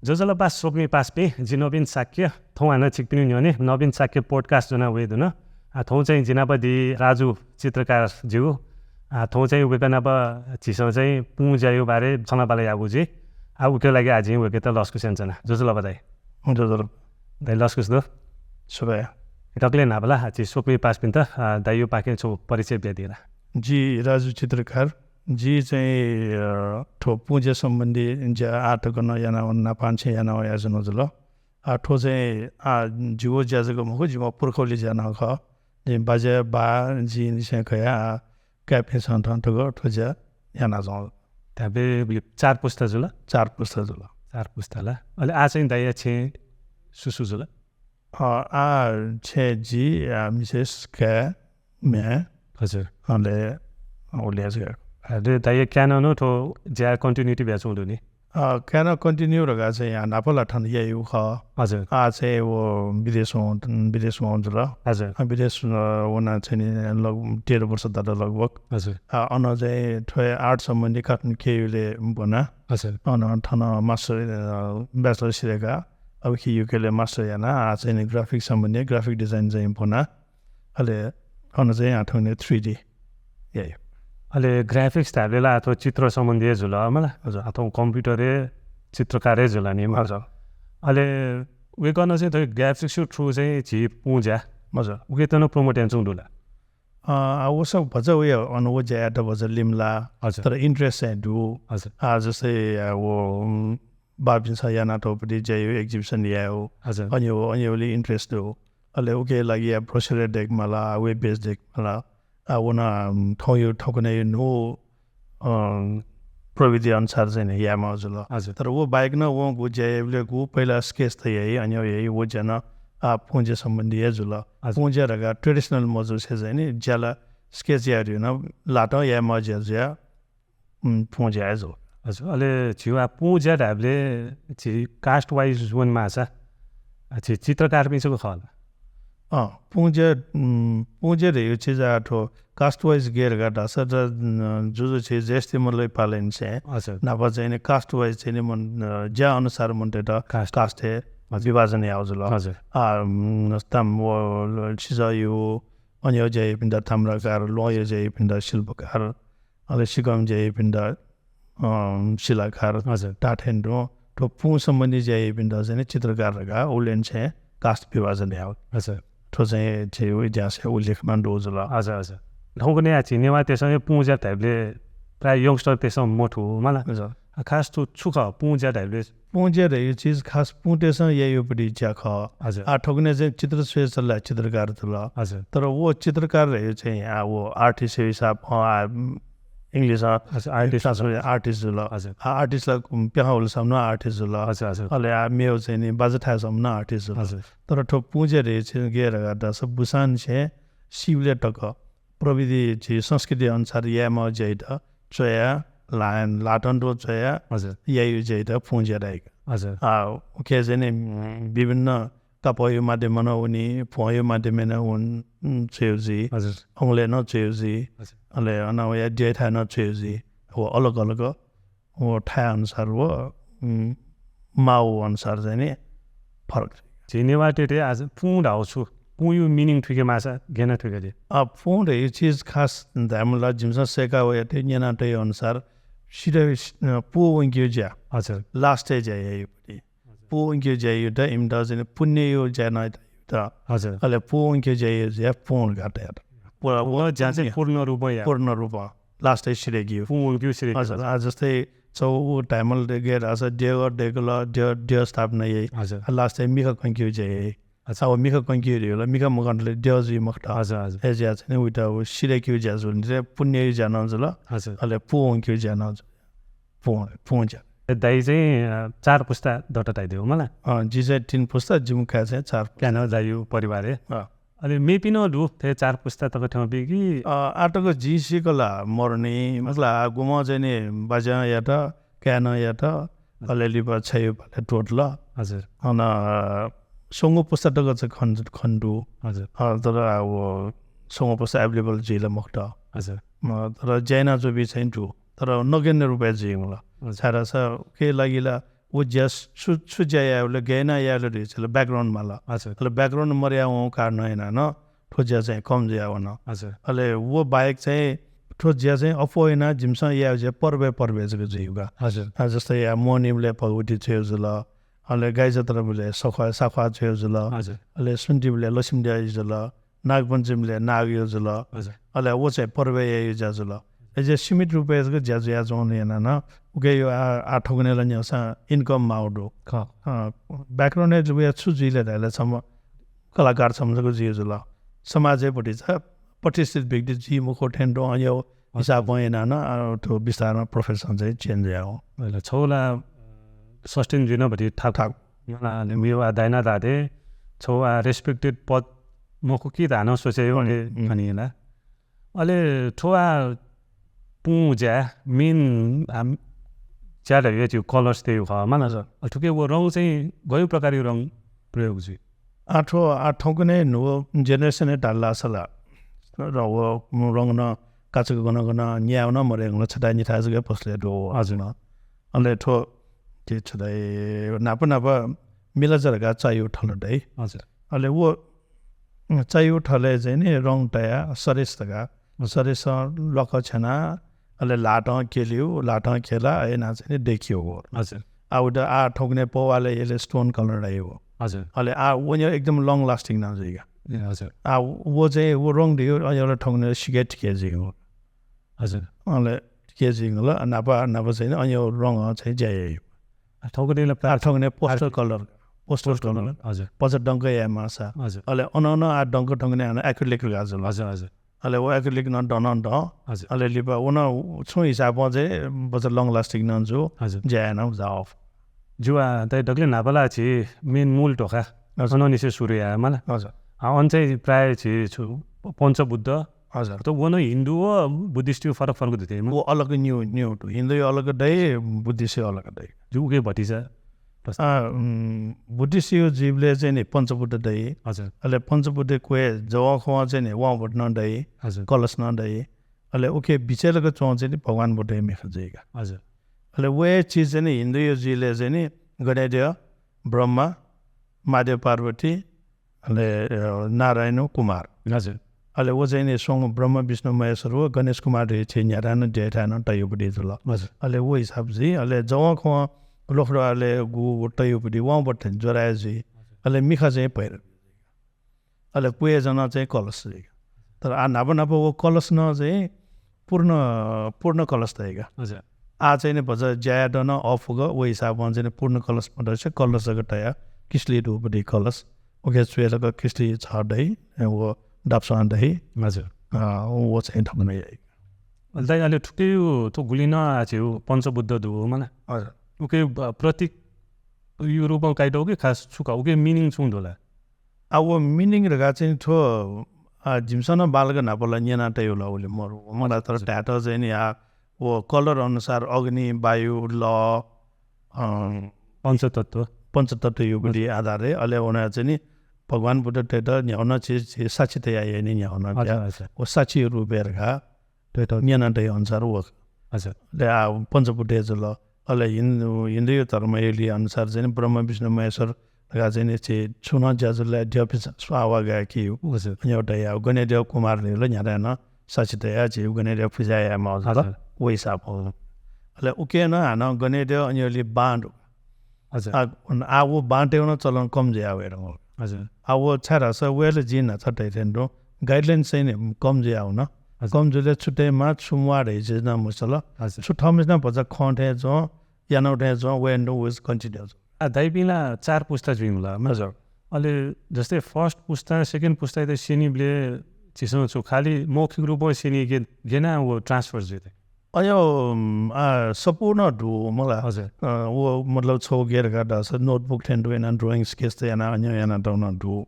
जोजोला pass सोक्मी pass pay जी नवीन साक्य थौ हाना छिकपिनी न्योने नवीन Shakya podcast जना वेदुन थौ चाहिँ जिनापदि राजु चित्रकार ज्यू थौ चाहिँ उकेकना चिसो चाहिँ पुजायो बारे छनापाले याबुजी उके लागि आज उके त लस्कु सेन्चना जोजोला बदाई जोजोला दाइ लस्कुस दो सुबह टक्ले नाबला ची सोक्मी पास पिन त दाइयो पाके छौ परिचय बेदिरा जी राजु चित्रकार जी चाहिँ ठो पूजा सम्बन्धी ज्या आटकन याना वन्ना पान्छे याना याजन जुल ठो चाहिँ जुओ ज्याजको मुखो जिम पुर्खौली जान ख जे बाजे बा जी निसे खया क्याफे सन्थन्टको ठो ज्या याना जाउ त्याबे 4 पुस्ता जुल 4 पुस्ता जुल 4 पुस्ताला अहिले आ चाहिँ दाइया छे सुसु जुल छे जी मिसेस के मे हजुर अनि ओलियास अरे दाइया क्यान ठो ज्या कन्टिन्युटी भ्याचौँ नि क्यान कन्टिन्यू रगा चाहिँ यहाँ नापला ठन यही ख हजुर चाहिँ वो विदेशमा हुन्छ ल हजुर विदेश हुन चाहिँ लग 13 वर्ष दादा लगभग हजुर अन चाहिँ ठोय आर्ट सम्बन्धी काठमाडौँ केयुले बना हजुर अन ठन मास्टर ब्याचलर सिरेका अब कि युकेले मास्टर याना चाहिँ ग्राफिक सम्बन्धी ग्राफिक डिजाइन चाहिँ बना अहिले अन चाहिँ आठौने 3D यही अहिले ग्राफिक्स थालेला अथवा चित्र सम्बन्धी झुल मलाई हजुर अथवा कम्प्युटरे चित्रकारै झुल नि हजुर अहिले उयो गर्न चाहिँ त्यो ग्राफिक्स थ्रु चाहिँ छि पुजा हजुर उके त न प्रमोट यान्छौँ डुला वो सब भन्छ उयो अनुभव ज्याट भन्छ लिम्ला हजुर तर इन्ट्रेस्ट चाहिँ डु हजुर जस्तै वो बाबिन छ या नाटोपट्टि ज्यायो एक्जिबिसन ल्यायो हजुर अनि ओली इन्ट्रेस्ट हो अहिले उके लागि ब्रोसर डेक मला वेब बेस डेक मला उना ठाउँ ठकुने नो प्रविधि अनुसार चाहिँ यामा हजुर हजुर तर वो बाइक न वो गुज्याले गु पहिला स्केच त यही अनि यही वो जन पुंजे सम्बन्धी जुल पुंजे रगा ट्रेडिसनल मजु से चाहिँ नि ज्याला स्केच यारि न लाटो या मज्या ज्या पुंजे आजो हजुर अहिले छिवा पुजा ढाबले छि कास्ट वाइज वन माछा छि चित्रकार पिछको खल पुंजे रे यो चीज आठो कास्ट वाइज गेर गाटा सर जो चीज जस्ते मलाई पालन से हजुर नापा चाहिँ कास्ट वाइज चाहिँ मन ज्या अनुसार मनते त कास्ट है विभाजन या हजुर हजुर नस्तम वो चीज यो अन्य जय पिण्ड ताम्रकार लोय जय पिण्ड शिल्पकार अले सिकम जय पिण्ड शिलाकार हजुर टाठेन्डो तो पु सम्बन्धी जय पिण्ड चाहिँ चित्रकार रगा उलेन छ कास्ट विभाजन या हजुर तो चाहिँ इतिहास उल्लेखमा डोजल हजुर हजुर ठाउँको नै चिनेवा त्यससँगै पुजा टाइपले प्रायः यङ्स्टर त्यसमा मोठो मलाई हजुर खास तो छुख पुजा टाइपले पुंजे रे यो चीज खास पुटेसँग यहीपट्टि ज्या ख हजुर ठोक्ने चाहिँ चित्र स्पेशल चित्रकार तुल हजुर तर वो चित्रकार रह्यो चाहिँ वो आर्टिस्ट हिसाब इङ्ग्लिस आर्टिस्ट जुल हजुर आर्टिस्टलाई प्याउल सम्म आर्टिस्ट जुल हजुर हजुर अहिले मेउ चाहिँ नि बाजठा सम्म आर्टिस्ट जुल हजुर तर ठो पुंजे रे चाहिँ गेर गर्दा सब बुसान छे शिवले टक प्रविधि चाहिँ संस्कृति अनुसार यामा जैत चया लायन लाटन रो चया हजुर यही जैत पुंजे राइक हजुर के चाहिँ विभिन्न तपाईँ माध्यममा उनी फोयो माध्यममा हुन् छेउजी हजुर औँले न छेउजी हजुर अहिले अनावया डेठा न छेउजी हो अलग अलग हो ठाउँ अनुसार हो माउ अनुसार चाहिँ नि फरक चिनेवा टेटे आज पुँड आउँछु पुयो मिनिङ ठुके माछा घेन ठुके दे पुँड यो चिज खास हामीलाई जिम्स सेका हो यतै यनाटै अनुसार सिधै पो वङ्क्यो ज्या हजुर लास्टै ज्या यहीपट्टि पो वङ्क्यो ज्या एउटा इम्दा चाहिँ पुण्य यो ज्या न त हजुर अहिले पो वङ्क्यो ज्या ज्या पुँड घाटा पुरा जहाँ चाहिँ पूर्ण रूप लास्टै सिरेकियो पुग्यो सिरे हजुर जस्तै चौ टाइमल गेर आज डेगर डेगल डेव स्थापना यही हजुर लास्ट चाहिँ मिखा कङ्क्यु चाहिँ अब मिखा कङ्क्यु होला मिखा मकनले डेजी मखटा हजुर हजुर एजिया चाहिँ उता सिरेकियो ज्याज हुन्छ पुण्य ज्यान हुन्छ ल हजुर अहिले पुङ्क्यु ज्यान हुन्छ पुन्छ दाइ चाहिँ 4 पुस्ता दटा टाइदियो मलाई जी चाहिँ 3 पुस्ता जिमुखा चाहिँ 4 क्यान दाइयो परिवार अहिले मेपिन डु थे 4 पुस्ता तक ठाउँ कि आटको जी सिकला मर्ने मतलब गुमा चाहिँ नि बाजा या त क्यान या त अलिअलि छयो भने टोटल हजुर अन सोङ्गो पुस्ता टक चाहिँ खण्डु हजुर तर अब सोङ्गो पुस्ता एभाइलेबल जिल मख्ट हजुर तर जैना जो बि चाहिँ टु तर नगेन्ने रुपियाँ जी मलाई छाडा छ के लागिला वो जस सुजाया ले गएना या ले चल बैकग्राउन्ड माला हजुर ले बैकग्राउन्ड मर्या हो कारण हैन न ठोज्या चाहिँ कम ज्या हो न हजुर अले वो बाइक चाहिँ ठोज्या चाहिँ अफोइना जिमसा या जे पर्वे जको जिउगा हजुर जस्तै या मोनिमले पगुटी छेउ जुल अले गाइजतरबले सखा छेउ जुल हजुर अले सुन्टिबले लसिमड्या जुल नागपञ्चमीले नाग यो जुल हजुर अले वो चाहिँ पर्वे यो जा जुल जे सीमित रुपैयाँको ज्याजु या जोन हैन न उके यो आ ठगनेला न्यासा इन्कम माउडो ब्याकग्राउन्ड रुपैयाँ छुजिले ढाले सम्म कलाकार सम्झको जियो जुल समाजैपट्टि छ प्रतिष्ठित व्यक्ति जी मुखो ठेन्डो यो हिसाब भएन न त्यो विस्तारमा प्रोफेसन चाहिँ चेन्ज हो अहिले छौला सस्टेन जिन भरि ठाक ठाक मेरो दाइना दादे छौ रेस्पेक्टेड पद मको के धान सोचे अनि भनिएला अहिले ठोआ पुज्या मेन ज्यादा यो त्यो कलर्स त्यही हो माना ठुकै वो रङ चाहिँ गयो प्रकारको रङ प्रयोग छु आठौँको नै नो जेनेरेसनै ढाल्ला सला र वो रङ न काचको गन न्याउ न मरेको छटा निठाजको पसले दो हजुर न अनि ठो के छदै नाप मिलाजरगा चाहियो ठलडै हजुर अहिले वो चाहियो ठले चाहिँ नि रङ तया सरेसगा सरेस लक छना अहिले लाट खेला ऐना चाहिँ देखियो हो हजुर आउट आ ठोक्ने पोवाले यसले स्टोन कलर रह्यो हो हजुर अहिले उनीहरू एकदम लङ लास्टिङ नाउँछ हजुर वो चाहिँ वो रङ दियो एउटा ठोक्ने सिगरेट केजी हो हजुर अहिले केजी ल नापा चाहिँ अनि यो रङ चाहिँ ज्यायो ठोक्ने पोस्टर कलर हजुर पचास डङ्क या माछा हजुर अहिले अन आ डङ्क ठोक्ने एक्रिलिक गाजल हजुर हजुर अहिले वो एक्रिलिक न डन हजुर अहिले लिपा उन छु हिसाबमा चाहिँ बजार लङ लास्टिङ नन्छु हजुर ज्याएन जाओ जुवा त डक्ले नापला छि मेन मूल टोका अननिसे सूर्य मलाई हजुर अन चाहिँ प्राय छि छु पञ्चबुद्ध हजुर त वो हिन्दू हो बुद्धिस्ट फरक दिथे वो अलग न्यू टु हिन्दू अलग दै बुद्धिस्ट अलग दै जुके भटिजा बुद्धिस्ट यो जीवले चाहिँ नि पञ्चबुद्ध दै हजुर अहिले पञ्चबुद्ध कोही जवा खुवा चाहिँ नि उहाँबाट नदै हजुर कलश नदै अहिले उके बिचेरको चौँ चाहिँ नि भगवान्बाट मेख जाएगा हजुर अहिले वो चिज चाहिँ नि हिन्दू यो जीले चाहिँ नि गणेश ब्रह्मा महादेव पार्वती अहिले नारायण कुमार हजुर अहिले वो चाहिँ नि सोङ ब्रह्म विष्णु महेश्वर हो गणेश कुमार चाहिँ न्यारान डेठान टयोपट्टि ल हजुर अहिले वो हिसाब चाहिँ अहिले जवा खुवा लोखडोले गु टयोपट्टि उहाँबाट जोराए चाहिँ अहिले मिखा चाहिँ पहिर अहिले पुएजना चाहिँ कलश चाहिँ तर नाप वो कलश न चाहिँ पूर्ण कलश रहेगा हजुर आ चाहिँ नि भन्छ ज्याड न अफ हो वो हिसाबमा चाहिँ पूर्ण कलश रहेछ कलशको टया किस्ली डुपट्टि कलश ओके चुहेरको किस्ली छर्दै वो डाप्सान्दै हजुर वो चाहिँ ठग्नै दाइ अहिले ठुकै त्यो गुलिन आएको पञ्चबुद्ध दु हो मलाई हजुर उके प्रतीक यो रूपमा काइटो कि खास छुका उके मिनिङ छुँद होला अब वो मिनिङ रगा चाहिँ ठो झिम्सन बालक नापला न्यानाटै होला उसले मलाई तर ट्याटो चाहिँ नि वो कलर अनुसार अग्नि वायु ल पञ्चतत्व योगले आधारले अहिले उनीहरू चाहिँ नि भगवान् बुद्ध टेट न्याउन चिज साक्षी तया नि न्याउन वो साक्षी रूपेरका टेट न्यानाटै अनुसार वो हजुर पञ्चबुद्धे जुल अहिले हिन्दू धर्म यसले अनुसार चाहिँ ब्रह्म विष्णु महेश्वर चाहिँ छुन ज्याजुलाई ड्यापि स्वावा गए कि एउटा गणेदेव कुमारले न्यारायण साक्षीतया चाहिँ गणेदेव पूजायामा वो हिसाब हो अहिले उके न हान गणेदेव अनि अहिले बाँड हजुर वो बाँटेउन चलन कम ज्या हेर हजुर वो छारा छ वेले जिन छटै थियो गाइडलाइन चाहिँ नि कम ज्या हुन कम जुले छुट्टैमा छुमुवा रहेछ न मुसल छुट्टाउँ न भन्छ खटे जो या नउठे जो वेन नो विज कन्टिन्यू दाइपिला 4 पुस्ता जुइङला हजुर अहिले जस्तै फर्स्ट पुस्ता सेकेन्ड पुस्ता त सिनीले चिसो छु खाली मौखिक रूपमा सिनी गेना वो ट्रान्सफर जुइथे अयो सम्पूर्ण ढु मलाई हजुर वो मतलब छौ गेर गाडा छ नोटबुक ठेन्डु एना ड्राइङ स्केच त एना अन्य एना डाउन ढु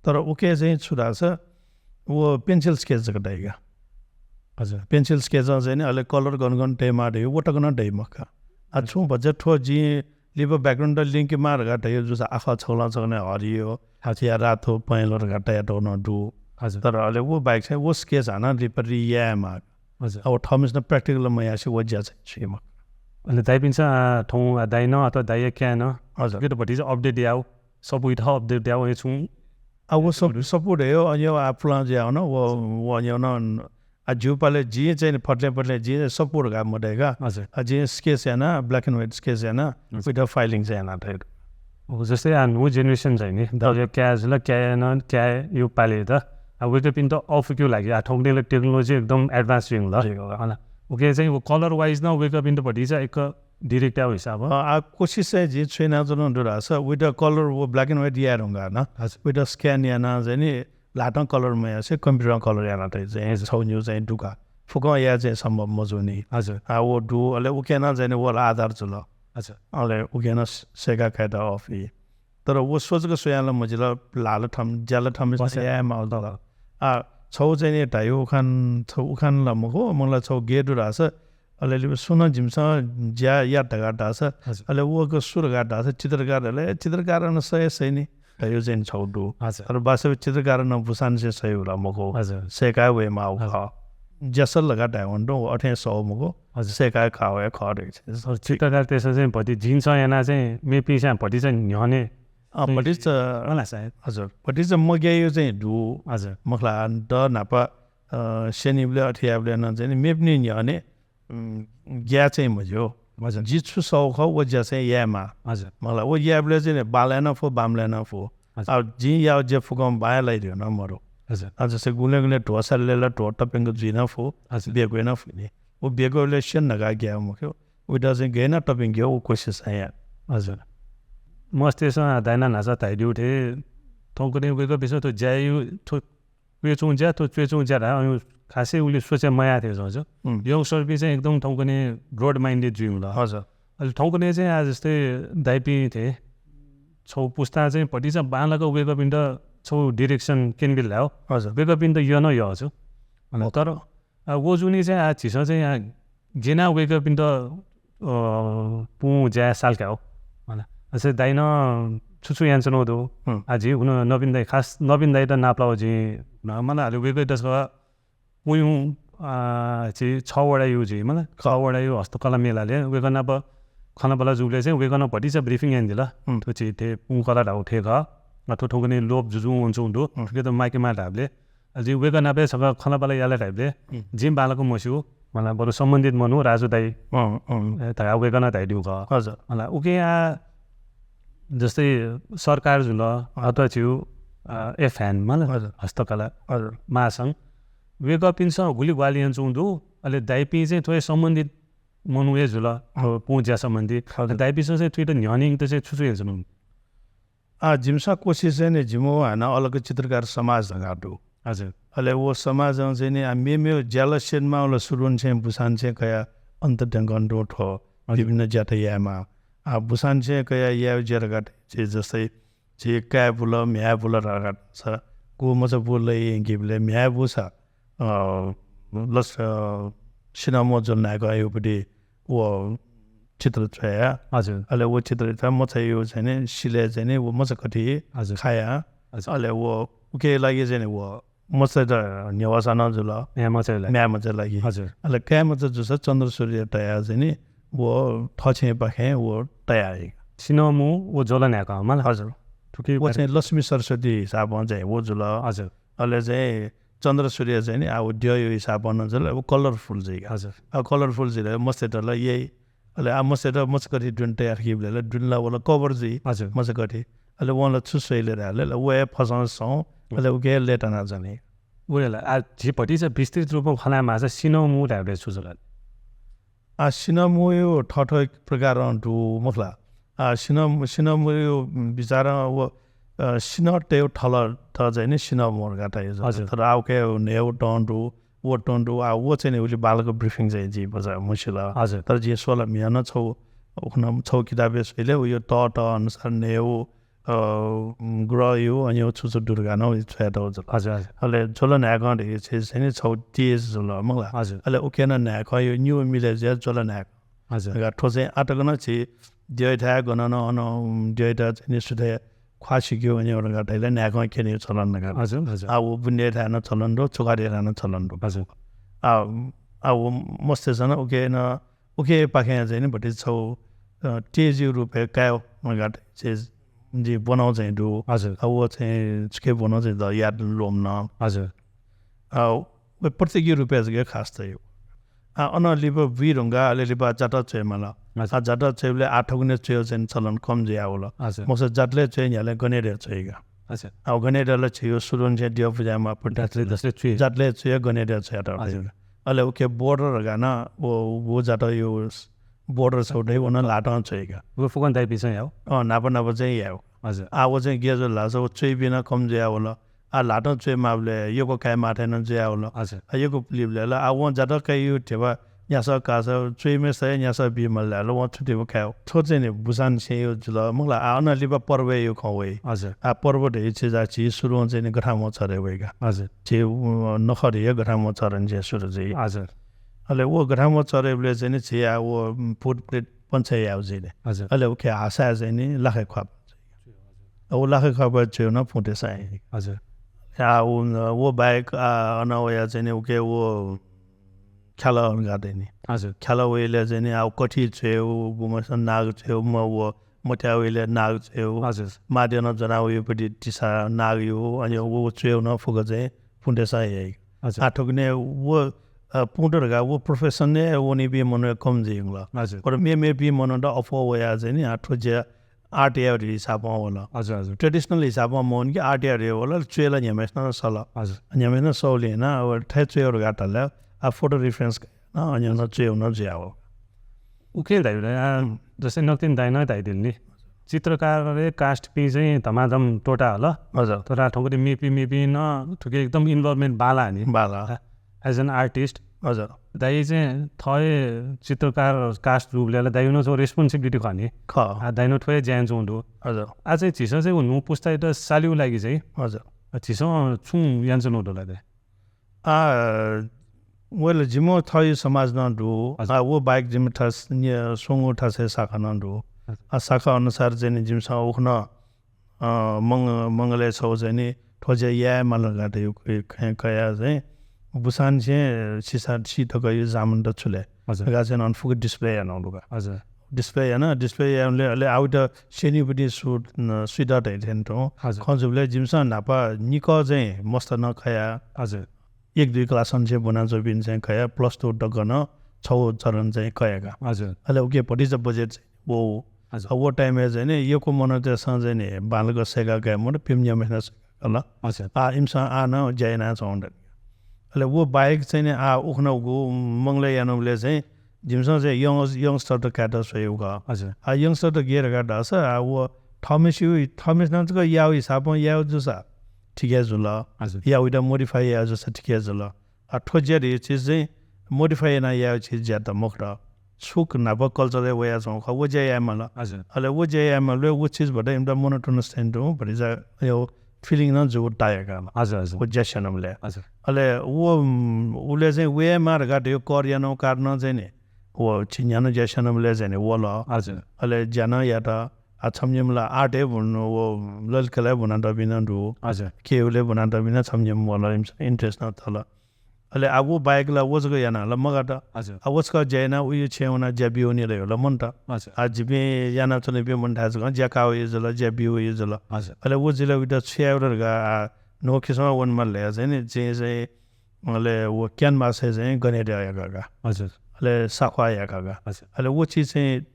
तर उके चाहिँ छुरा छ वो पेन्सिल स्केच गटाइगा हजुर पेन्सिल स्केच चाहिँ नि अहिले कलर गनगन टेमा ढे वटकन ढे मक्का छु भन्छ ठो जी लिप ब्याकग्राउन्ड लिङ्क मार घाटा यो जुन आँखा छौला छने हरियो हाथिया रातो पहेँलो घाटा डाउन डु हजुर तर अहिले वो बाइक चाहिँ वो स्केच हाना रिपरी यामा हजुर अब थमिस न प्र्याक्टिकल म यहाँ चाहिँ वज्या चाहिँ छुमा अनि दाइपिन्छ 통 다이너 अथवा 다이에 क्यान हजुर 그게 버티지 업데이트 야오 서부이다 업데이트 야오 예충 अब सपोर्ट है यो आफूलाई चाहिँ न वो यो न जुपाले जे चाहिँ फट्ले जे सपोर्ट गा मडेगा हजुर जे स्केच हैन ब्ल्याक एन्ड व्हाइट स्केच हैन विथ फाइलिङ चाहिँ हैन थियो जस्तै न्यू जेनेरेसन चाहिँ नि दले क्याज ल क्यान क्या यो पाले त अब वेक पिन त अफ क्यू लाग्यो ठोक्नेले टेक्नोलोजी एकदम एडभान्स रिङ ल हैन ओके चाहिँ वो कलर वाइज न वेक पिन त भटी चाहिँ एक डिरेक्ट आउ हिसाब आ कोशिश चाहिँ जे छैन जन दुरा छ विथ द कलर वो ब्ल्याक एन्ड व्हाइट यार होगा न विथ द स्क्यान या न चाहिँ नि लाटा कलर में से कंप्यूटर कलर या न चाहिँ छौ न्यू चाहिँ दुका फुका या चाहिँ सम्भव मजुनी हजुर आ वो दु अले उके न चाहिँ वो आधार छ ल अच्छा अले उके न सेगा खाइदा अफ तर वो सोचको सोयाला मजिल लाल ठम ज्याला ठम या माल त आ छौ चाहिँ नि टायो उखान लमको मलाई छौ गेट राछ अले सुन जिमस ज्या या ढगा छ अले वो को सुर गाडा छ चित्रकार न सही नि टायो चाहिँ छौ दु हजुर र वास्तविक चित्रकार न बुसान से सही होला मको हजुर सेका वे माउ ख जसल लगा डाउन दो 800 मको हजुर सेका खावे खरे चित्रकार त्यसो चाहिँ भटी जिन्छ याना चाहिँ मेपी चाहिँ भटी चाहिँ न्याने बट इज होला सायद हजुर बट इज म गयो चाहिँ दु हजुर मखला द नापा शनिबले अठियाबले न चाहिँ मेप्ने न्याने ग्या चाहिँ मज्यो हजुर जिछु सौ ख वो जैसे यामा हजुर मलाई वो याबले चाहिँ बालेन फो बामलेन फो अब जी या जे फुकम बाय लाइदियो न मरो हजुर आज से गुले ढोसलेला ढोट टपेंग जिना फो हजुर बेगो न फुने वो बेगोले शन नगा गया मख्यो वो डजन गेना टपिङ गयो वो कोशिश आया हजुर मस्तेसँग दाइना नाचा ताइडी उठे थोकने गएको बिस त ज्यायो थो पेचुङ ज्या तो पेचुङ ज्या अनि खासै उसले सोचे माया थियो हजुर यङ सर्पी चाहिँ एकदम ठाउँकने ब्रोड माइन्डेड जिउ ल हजुर अहिले ठाउँकने चाहिँ आज जस्तै दाइपी थिए छौ पुस्ता चाहिँ भटी चाहिँ बाँलाको वेक अप इन द छौ डिरेक्सन केनबिल ल्याओ हजुर वेक अप इन द यो न यो हजुर तर वो जुनी चाहिँ आज छिस चाहिँ जेना वेक अप इन द पु ज्या सालका हो होइन अझै दाइन छुछु यान्छ नहुँदो आज हुन नवीन दाई खास नवीन दाई त नाप्लाउ जी मलाई हाल्यो वेक त्यसको उयौँ चाहिँ छवटा यो चाहिँ मलाई छवटा यो हस्तकला मेलाले वेकन अब खानापाला जुले चाहिँ वेकन भटी चाहिँ ब्रिफिङ यान्दिल त्यो चाहिँ त्यो पुङकला ढाउ ठेक अथवा ठोकने लोप जुजु हुन्छ हुँदो ठुके त माइकेमा ढाबले अझै वेकन अब सँग खानापाला याला ढाबले जिम बालाको मस्यो मलाई बरु सम्बन्धित मनु राजु दाई वेकन धाइदिउ ख हजुर मलाई उके जस्तै सरकार जुन अथवा छु एफएन मलाई हस्तकला महासङ्घ वेकअप इनसँग गुली ग्वालियन चुउँदो अहिले दाइपी चाहिँ थोरै सम्बन्धित मनुए झुल पुज्या सम्बन्धी दाइपीसँग चाहिँ थुइट न्यानिङ त चाहिँ छुछु हेर्छु जिमसा कोसिस चाहिँ नि जिमो होइन अलग चित्रकार समाज घाटो हजुर अहिले वो समाज चाहिँ नि मे ज्यालसेनमा उसलाई सुरुन चाहिँ बुसान चाहिँ कया अन्त ढङ्गन्डो ठो विभिन्न जातयामा बुसान चाहिँ कया या ज्यारघाट चाहिँ जस्तै चाहिँ क्या बुल म्या बुल रघाट छ को म चाहिँ बोल्दै गिबले म्या बुछ लस सिनेमा जोल्न गयोपट्टि वो चित्र छया हजुर अहिले वो चित्र छ म चाहिँ यो चाहिँ नि सिले चाहिँ नि वो म चाहिँ कति हजुर खाया अहिले वो के लागि चाहिँ नि वो म चाहिँ त नेवासा नजुल यहाँ म चाहिँ म्या म चाहिँ लागि हजुर अहिले क्या म चाहिँ जो छ चन्द्र सूर्य तया चाहिँ नि वो ठछे पाखे वो तया सिनमु वो जोला न्याको मलाई हजुर वो चाहिँ लक्ष्मी सरस्वती हिसाबमा चाहिँ वो जुल हजुर अहिले चाहिँ चन्द्र सूर्य चाहिँ नि अब त्यो यो हिसाबमा नजुल अब कलरफुल चाहिँ हजुर अब कलरफुल चाहिँ मस्तेटलाई यही अहिले अब मस्तेट मचकटी डुन तयार किबले डुनला वाला कभर चाहिँ हजुर मचकटी अहिले उहाँलाई छुसैले हाल्यो वे फसाउँछौँ अहिले ऊ के लेटा नजाने उयोलाई झिपट्टि चाहिँ विस्तृत रूपमा खनामा चाहिँ सिनमु ढाबले छुजुला सिनमु यो ठठो एक प्रकार मखला सिनमु यो बिचारा वो सिन टेउ ठल त चाहिँ नि सिनमोर गाटा हजुर तर आउ के नेउ टन्डु वो टन्डु वो चाहिँ नि उसले बालको ब्रिफिङ चाहिँ जी बजा मुसिला हजुर तर जे 16 मियान छौ उखन छौ किताबे सहिले उयो त अनुसार नेउ ग्रह यो अनि छुछु दुर्गा न छ्याट हजुर हजुर अहिले जोला न्याक चाहिँ नि छौ तेज जोला मगला हजुर अहिले उकेन न्याक यो न्यू मिले जे जोला न्याक हजुर ठो चाहिँ आटकन छि द्यैठा गणन अन द्यैठा चाहिँ सुधे ख्वासिक्यो अनि एउटा गाटाइले न्याक केने चलन नगा हजुर हजुर अब बुन्ने थान चलन रो चोकारे थान चलन रो हजुर अब मस्ते सन उकेन ओके पाखे चाहिँ नि भटे छौ तेजी रुपे कायो मगाट चाहिँ जे बनाउँछ दु हजुर अब चाहिँ के बनाउँछ द याद लोम न हजुर प्रत्येक रुपे चाहिँ खास त यो अनलिब वीरंगा अलिलिब जाटा चाहिँ मला जाटा चाहिँले 8 गुणे चाहिँ चाहिँ चलन कम जे होला हजुर मस जाटले चाहिँ यले गनेरे चाहिँगा अच्छा अब गनेरले चाहिँ यो सुरुन चाहिँ दियो पूजामा जाटले जसले चुए जाटले चाहिँ गनेरे चाहिँ त हजुर अले ओके बोर्डर गाना वो जाटा यो बोर्डर छौडै उन लाटा चाहिँगा वो फुकन दाइ पिछ याउ नाप चाहिँ याउ हजुर वो चाहिँ गेजो लाछ चाहिँ बिना कम जे होला लाटो चाहिँ मावले योको काय माथेन जे होला हजुर योको प्लिबले ल वो जाटा कೈ यो ठेवा यासा कासा चाहिँ मे सय यासा बिमल ल वो छुटेको खायो छोचे नि बुसान से यो जुल मलाई अनलिबा पर्व यो खवे हजुर पर्व ढे चाहिँ जाची सुरु चाहिँ नि गठामो छरे भएका हजुर जे नखरे गठामो छरन जे सुरु चाहिँ हजुर अले वो गठामो छरेले चाहिँ नि छिया वो फुट प्लेट पञ्चाय आउ चाहिँ हजुर अले ओके आशा चाहिँ नि लाखे ख्वाब ओ लाखे ख्वाब चाहिँ न फुटे साइ हजुर वो बाइक अनवया चाहिँ नि ओके वो ख्याल गर्दैन हजुर ख्याल वेले चाहिँ नि अब कठी छेउ गुमसन नाग छेउ म वो मोट्या वेले नाग छेउ हजुर माध्यन जना उयोपट्टि टिसा नाग यो अनि वो छेउ न फुक चाहिँ फुटे साइ हजुर आठोकने वो पुंडरगा वो प्रोफेशन ने वो नि बी मन कम जिंगला हजुर पर मे बी मन द अफो वया चाहिँ नि आठो जे आर्ट या हिसाबमा होला हजुर हजुर ट्रेडिशनल हिसाबमा मन कि आर्ट या होला चेला न्यामेस्न सल हजुर न्यामेस्न सौले न अब ठै चेयर गाटले आ फोटो रेफरेन्स न अनि न चेउ न ज्याओ उखेल दाइ जस्तै नक्तिन दाइ न दाइदिल नि चित्रकारले कास्ट पी चाहिँ धमाधम टोटा होला हजुर तर ठोकरी मेपी न ठुके एकदम इन्भल्भमेन्ट बाला नि बाला एज एन आर्टिस्ट हजुर दाइ चाहिँ थए चित्रकार कास्ट रूपले दाइनो जो रेस्पोन्सिबिलिटी खने ख दाइनो ठोए ज्यान चौँडो हजुर आज चाहिँ छिसो चाहिँ हुनु पुस्ता त सालिउ लागि चाहिँ हजुर छिसो छुङ यान्छ नोडोला दाइ वेल जिमो थय समाज न दु वो बाइक जिम ठस सोंगो ठसे शाखा न दु शाखा अनुसार चाहिँ जिमसा उखन मंगले छौ चाहिँ नि ठोजे या मल गाटे यो कया चाहिँ बुसान चाहिँ सिसा सितको यो जामन त छुले हजुर गा चाहिँ अनफुक डिस्प्ले न लुगा हजुर डिस्प्ले हैन डिस्प्ले ले आउट सेनिबडी सुट सुइदा दैथेन त हजुर खजुले जिमसा नापा निक चाहिँ मस्त न खया हजुर 1-2 क्लास चाहिँ बना जबिन चाहिँ खया +2 टगन 6 चरण चाहिँ कयागा हजुर अहिले ओके पटी चाहिँ बजेट वो हजुर वो टाइम चाहिँ नि यो को मन चाहिँ सञ्जय नि बालको सेगा गए म पिम्या महिना ल हजुर इम्सा न जाइना चौंड अहिले वो बाइक चाहिँ नि उखन गो मंगले यानुले चाहिँ जिमसँग चाहिँ यंगस्टर त क्याटर सयोग हजुर यंगस्टर त गियर गाडा छ वो थमेस न याउ हिसाबमा याउ जुसा ठिकै जुल हजुर या उइटा मोडिफाई या जस्तो ठिकै जुल ठोजेर यो चिज चाहिँ मोडिफाई न या चिज ज्यादा मोखरा सुक नाप कल्चर वया छौँ ख वो जे एम ल हजुर अहिले वो जे एम ले वो चिज भटे एउटा मोनोटोनस टेन्ट हो भरि जा यो फिलिङ न जो टायका हजुर हजुर वो जेसनमले हजुर अहिले वो उले चाहिँ वे मार गाट यो कर्यानो कार्न चाहिँ नि वो छिन्यानो जेसनमले चाहिँ नि वो ल हजुर अहिले ज्यान या त छम्यमला आर्टे भन्नु वो ललकला भना दबिना दु हजुर केउले भना दबिना छम्यम वाला इन्ट्रेस्ट न थला अहिले अब वो बाइकला वजको याना ल मगाट हजुर वजका जैना उयो छेउना ज्याबियो नि रह्यो ल मन त हजुर आज बे याना चले बे मन थाज ग ज्याकाउ यो जला ज्याबियो यो जला हजुर अहिले वो जिला उटा छ्याउर गा नो खिसमा वन मल ले चाहिँ नि चाहिँ मैले वो क्यानभास चाहिँ गनेर आएका हजुर अहिले साखवा आएका हजुर अहिले वो चिज चाहिँ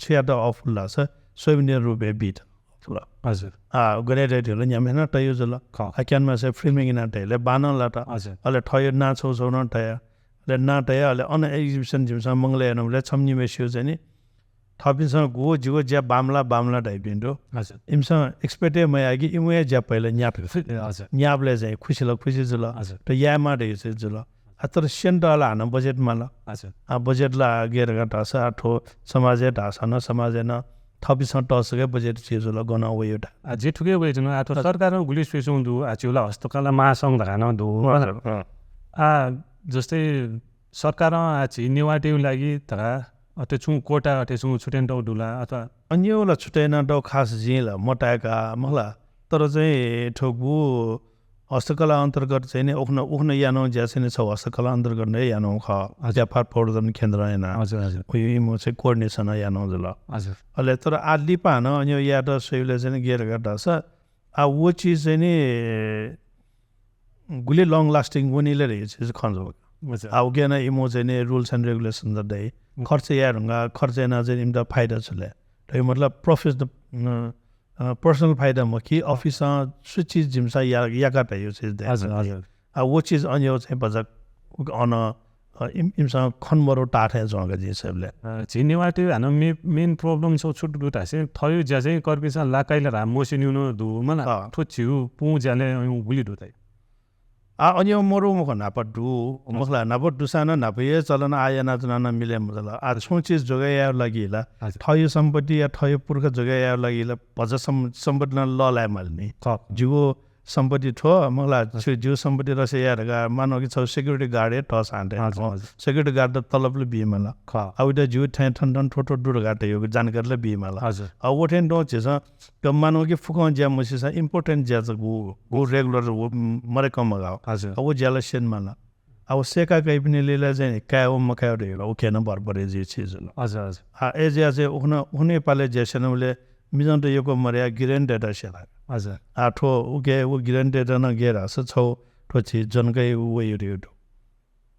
छ्या त अफ लाछ 70 रुपैयाँ बिट हजुर गनेर ढिलो न्यामेन टयो जला क्यानमा चाहिँ फिल्मिङ न टले बान लाटा हजुर अहिले ठयो ना छौ न टया अहिले ना टया अहिले अन एक्जिबिसन जिमसँग मङ्गले हेर्नुले छम्नी मेसियो चाहिँ नि थपिसँग गो जिगो ज्या बामला टाइपिन्डो हजुर इमसँग एक्सपेक्टे मै आगि इमुए ज्या पहिला न्याप हजुर न्यापले चाहिँ खुसी जुल हजुर त यामा ढे चाहिँ जुल तर सेन्टला हान बजेटमा ल हजुर बजेटला गेर ढास आठो समाजे ढास न समाजे न थपिसँग टसके बजेट चिज ल गन हो एउटा जे ठुकै वे जन आतो सरकार गुली स्वेसुङ दु आचिउला हस्तकला महासंघ धगान दु जस्तै सरकार आछि निवाटिउ लागि धगा अते छु कोटा अते छु छुटेन दौ दुला अथवा अन्यला छुटेन दौ खास जिल मोटाका मला तर चाहिँ ठोकु हस्तकला अन्तर्गत चाहिँ नि उख्न यानो ज्यासेने छ हस्तकला अन्तर्गत नै यानो ख ज्याफार प्रवर्धन केन्द्र हैन हजुर हजुर उयो म चाहिँ कोर्डिनेसन यानो जल हजुर अहिले तर आदली पान अनि या त सैले चाहिँ गेर गर्दा छ वो चिज चाहिँ नि गुले लङ लास्टिङ वनिले रहे चिज खन्छ के ना इमो चाहिँ नि रुल्स एन्ड रेगुलेसन जदै खर्च यारंगा खर्च ना चाहिँ इमदा फाइदा छले तो मतलब प्रोफेसनल पर्सनल फाइदा म कि अफिस सु चीज जिमसा या काटा यो चीज दे हजुर हजुर वो चीज अन्य चाहिँ बजक अन इमसा खनमरो टाठे जगा जे सबले जिनेवाटे हानो मेन प्रॉब्लम छ छुट दुटा से थयो ज्या चाहिँ कर्पिसा लाकाइला राम मोसिन्युनो दु मला ठो छिउ पु ज्याले उली दुतै अन्य मरो म नाप दु मखला नाप दुसान नापये चलन आयना जना मिले मतलब आ छौ चीज जोगाया लागिला थयो सम्पत्ति या थयो पुर्ख जोगाया लागिला पज सम्पत्ति न ललाय मल्नी जिगो सम्पत्ति ठो मखला जिगो सम्पत्ति रसे यारगा मानो कि छ सिक्युरिटी गार्ड टस हान्टे सिक्युरिटी गार्ड तलबले बिमला अब त जिगो ठन ठोटो दुर गाटे यो जानकारीले बिमला हजुर अब ओठेन दो छ क मानो कि फुकौ ज्या मसिसा इम्पोर्टेन्ट ज्या गो रेगुलर मरे कम गाओ हजुर अब ज्याला सेन मला अब सेका कहीं पनि लेला चाहिँ काय ओ मकायो रे ओ केन बरबरे जे चीज ल हजुर हजुर ए ज्या चाहिँ उखने पाले जेसनले मिजन त योको मर्या गिरेन डेटा सेला हजुर ठो उके वो गिरेन डेटा न गेरा छ छौ ठो छि जनकै उ यो रे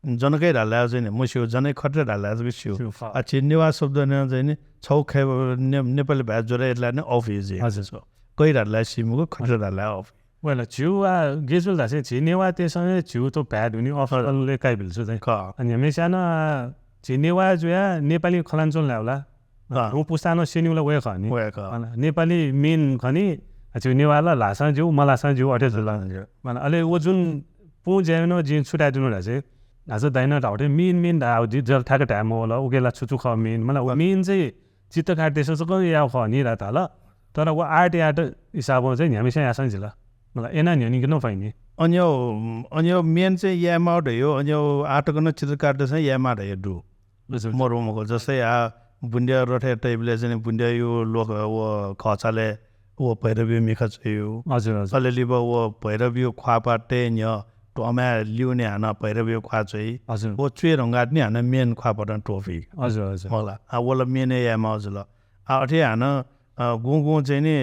जनकै ढाला चाहिँ मुस्यो जनै खट्रे ढाला चाहिँ आ चिन्नेवा शब्द न चाहिँ नि छौ खे नेपाली भाषा जोरे यसलाई नै अफिस हजुर कही ढाला सिमुको खट्रे ढाला अफ वेला छिउ गेजुल दासे छिनेवा त्यससँग छिउ तो प्याड हुने अफरले काइ बिल्छु चाहिँ अनि हामी सानो छिनेवा जुया नेपाली खलाञ्चोल ल्याउला उ पुस्तानो सेन्युला वे खनि नेपाली मेन खनि छिनेवाला लासा जिउ मलासा जिउ अटे जुला माने अले ओ जुन पु ज्यानो जिन छुटा दिनु चाहिँ आज दाइन ढाउटे मेन ढाउ जल थाके टाइम होला उकेला छुचु ख मेन मलाई मेन चाहिँ चित्त काट्दैछ चाहिँ या खनि र त ल तर वो आर्ट हिसाबमा चाहिँ हामी चाहिँ आसान जिल्ला मलाई एना नि किन पाइने अन्य मेन चाहिँ यामाउट हो अन्य आटोको न चित्र काट्दैछ यामाट हो डु मरुमको जस्तै बुन्डिया रठे टाइपले चाहिँ बुन्डिया यो लोक वो खचाले वो भैरवी मिखा यो हजुर हजुर अलिअलि वो भैरवी ख्वापा टेन टोमा लिउने हाना भैरवी ख्वा चाहिँ हजुर वो चुएर गाट्ने हाना मेन ख्वापा ट्रोफी हजुर हजुर होला वोला मेन यामाउज ल अठे हाना गु चाहिँ नि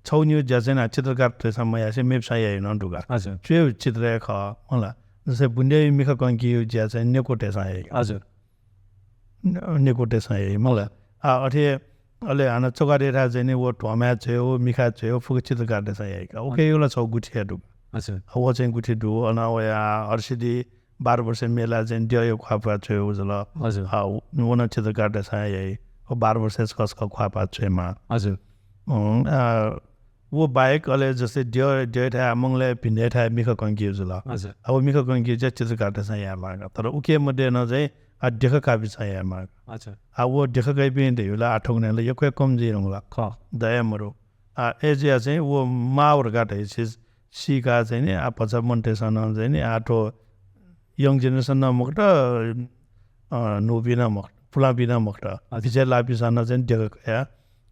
छौ न्यू ज्यासेन चित्रकार त्यसमा या चाहिँ मेपसा या न दुगा हजुर त्यो चित्र ख होला जस्तै बुन्डिया मिखा कंकी ज्या चाहिँ नेकोटेसा हजुर नेकोटेसा मलाई अठे अले हाना चोकारे रा चाहिँ नि वो ठोमा छ हो मिखा छ हो फुक चित्रकार त्यसमा या ओके योला छौ गुठी दुगा हजुर वो चाहिँ गुठी दु अन या हर्षिदी 12 वर्ष मेला चाहिँ त्यो ख्वापा छ हो जल हजुर वन चित्रकार त्यसमा या 12 वर्ष कसको ख्वापा छ मा हजुर वो बाइक अले जस्तै ड्यो था मंगले भिन्ने था मिखा कंकी जुल हजुर अब मिखा कंकी चाहिँ चित्र काट्दै छ यहाँ माग तर उके मध्ये न चाहिँ देख कापी छ यहाँ माग अच्छा वो देख गई पनि देउला आठौनेले यो कोही कम जिरंगला ख दयामरो एजिया चाहिँ वो मावर काटे चीज सीका चाहिँ नि पछा मन्टेसन चाहिँ नि आठो यङ जेनेरेसन न मक्ट नोबिना मक्ट पुलाबिना मक्ट विजय लापिसन चाहिँ देख या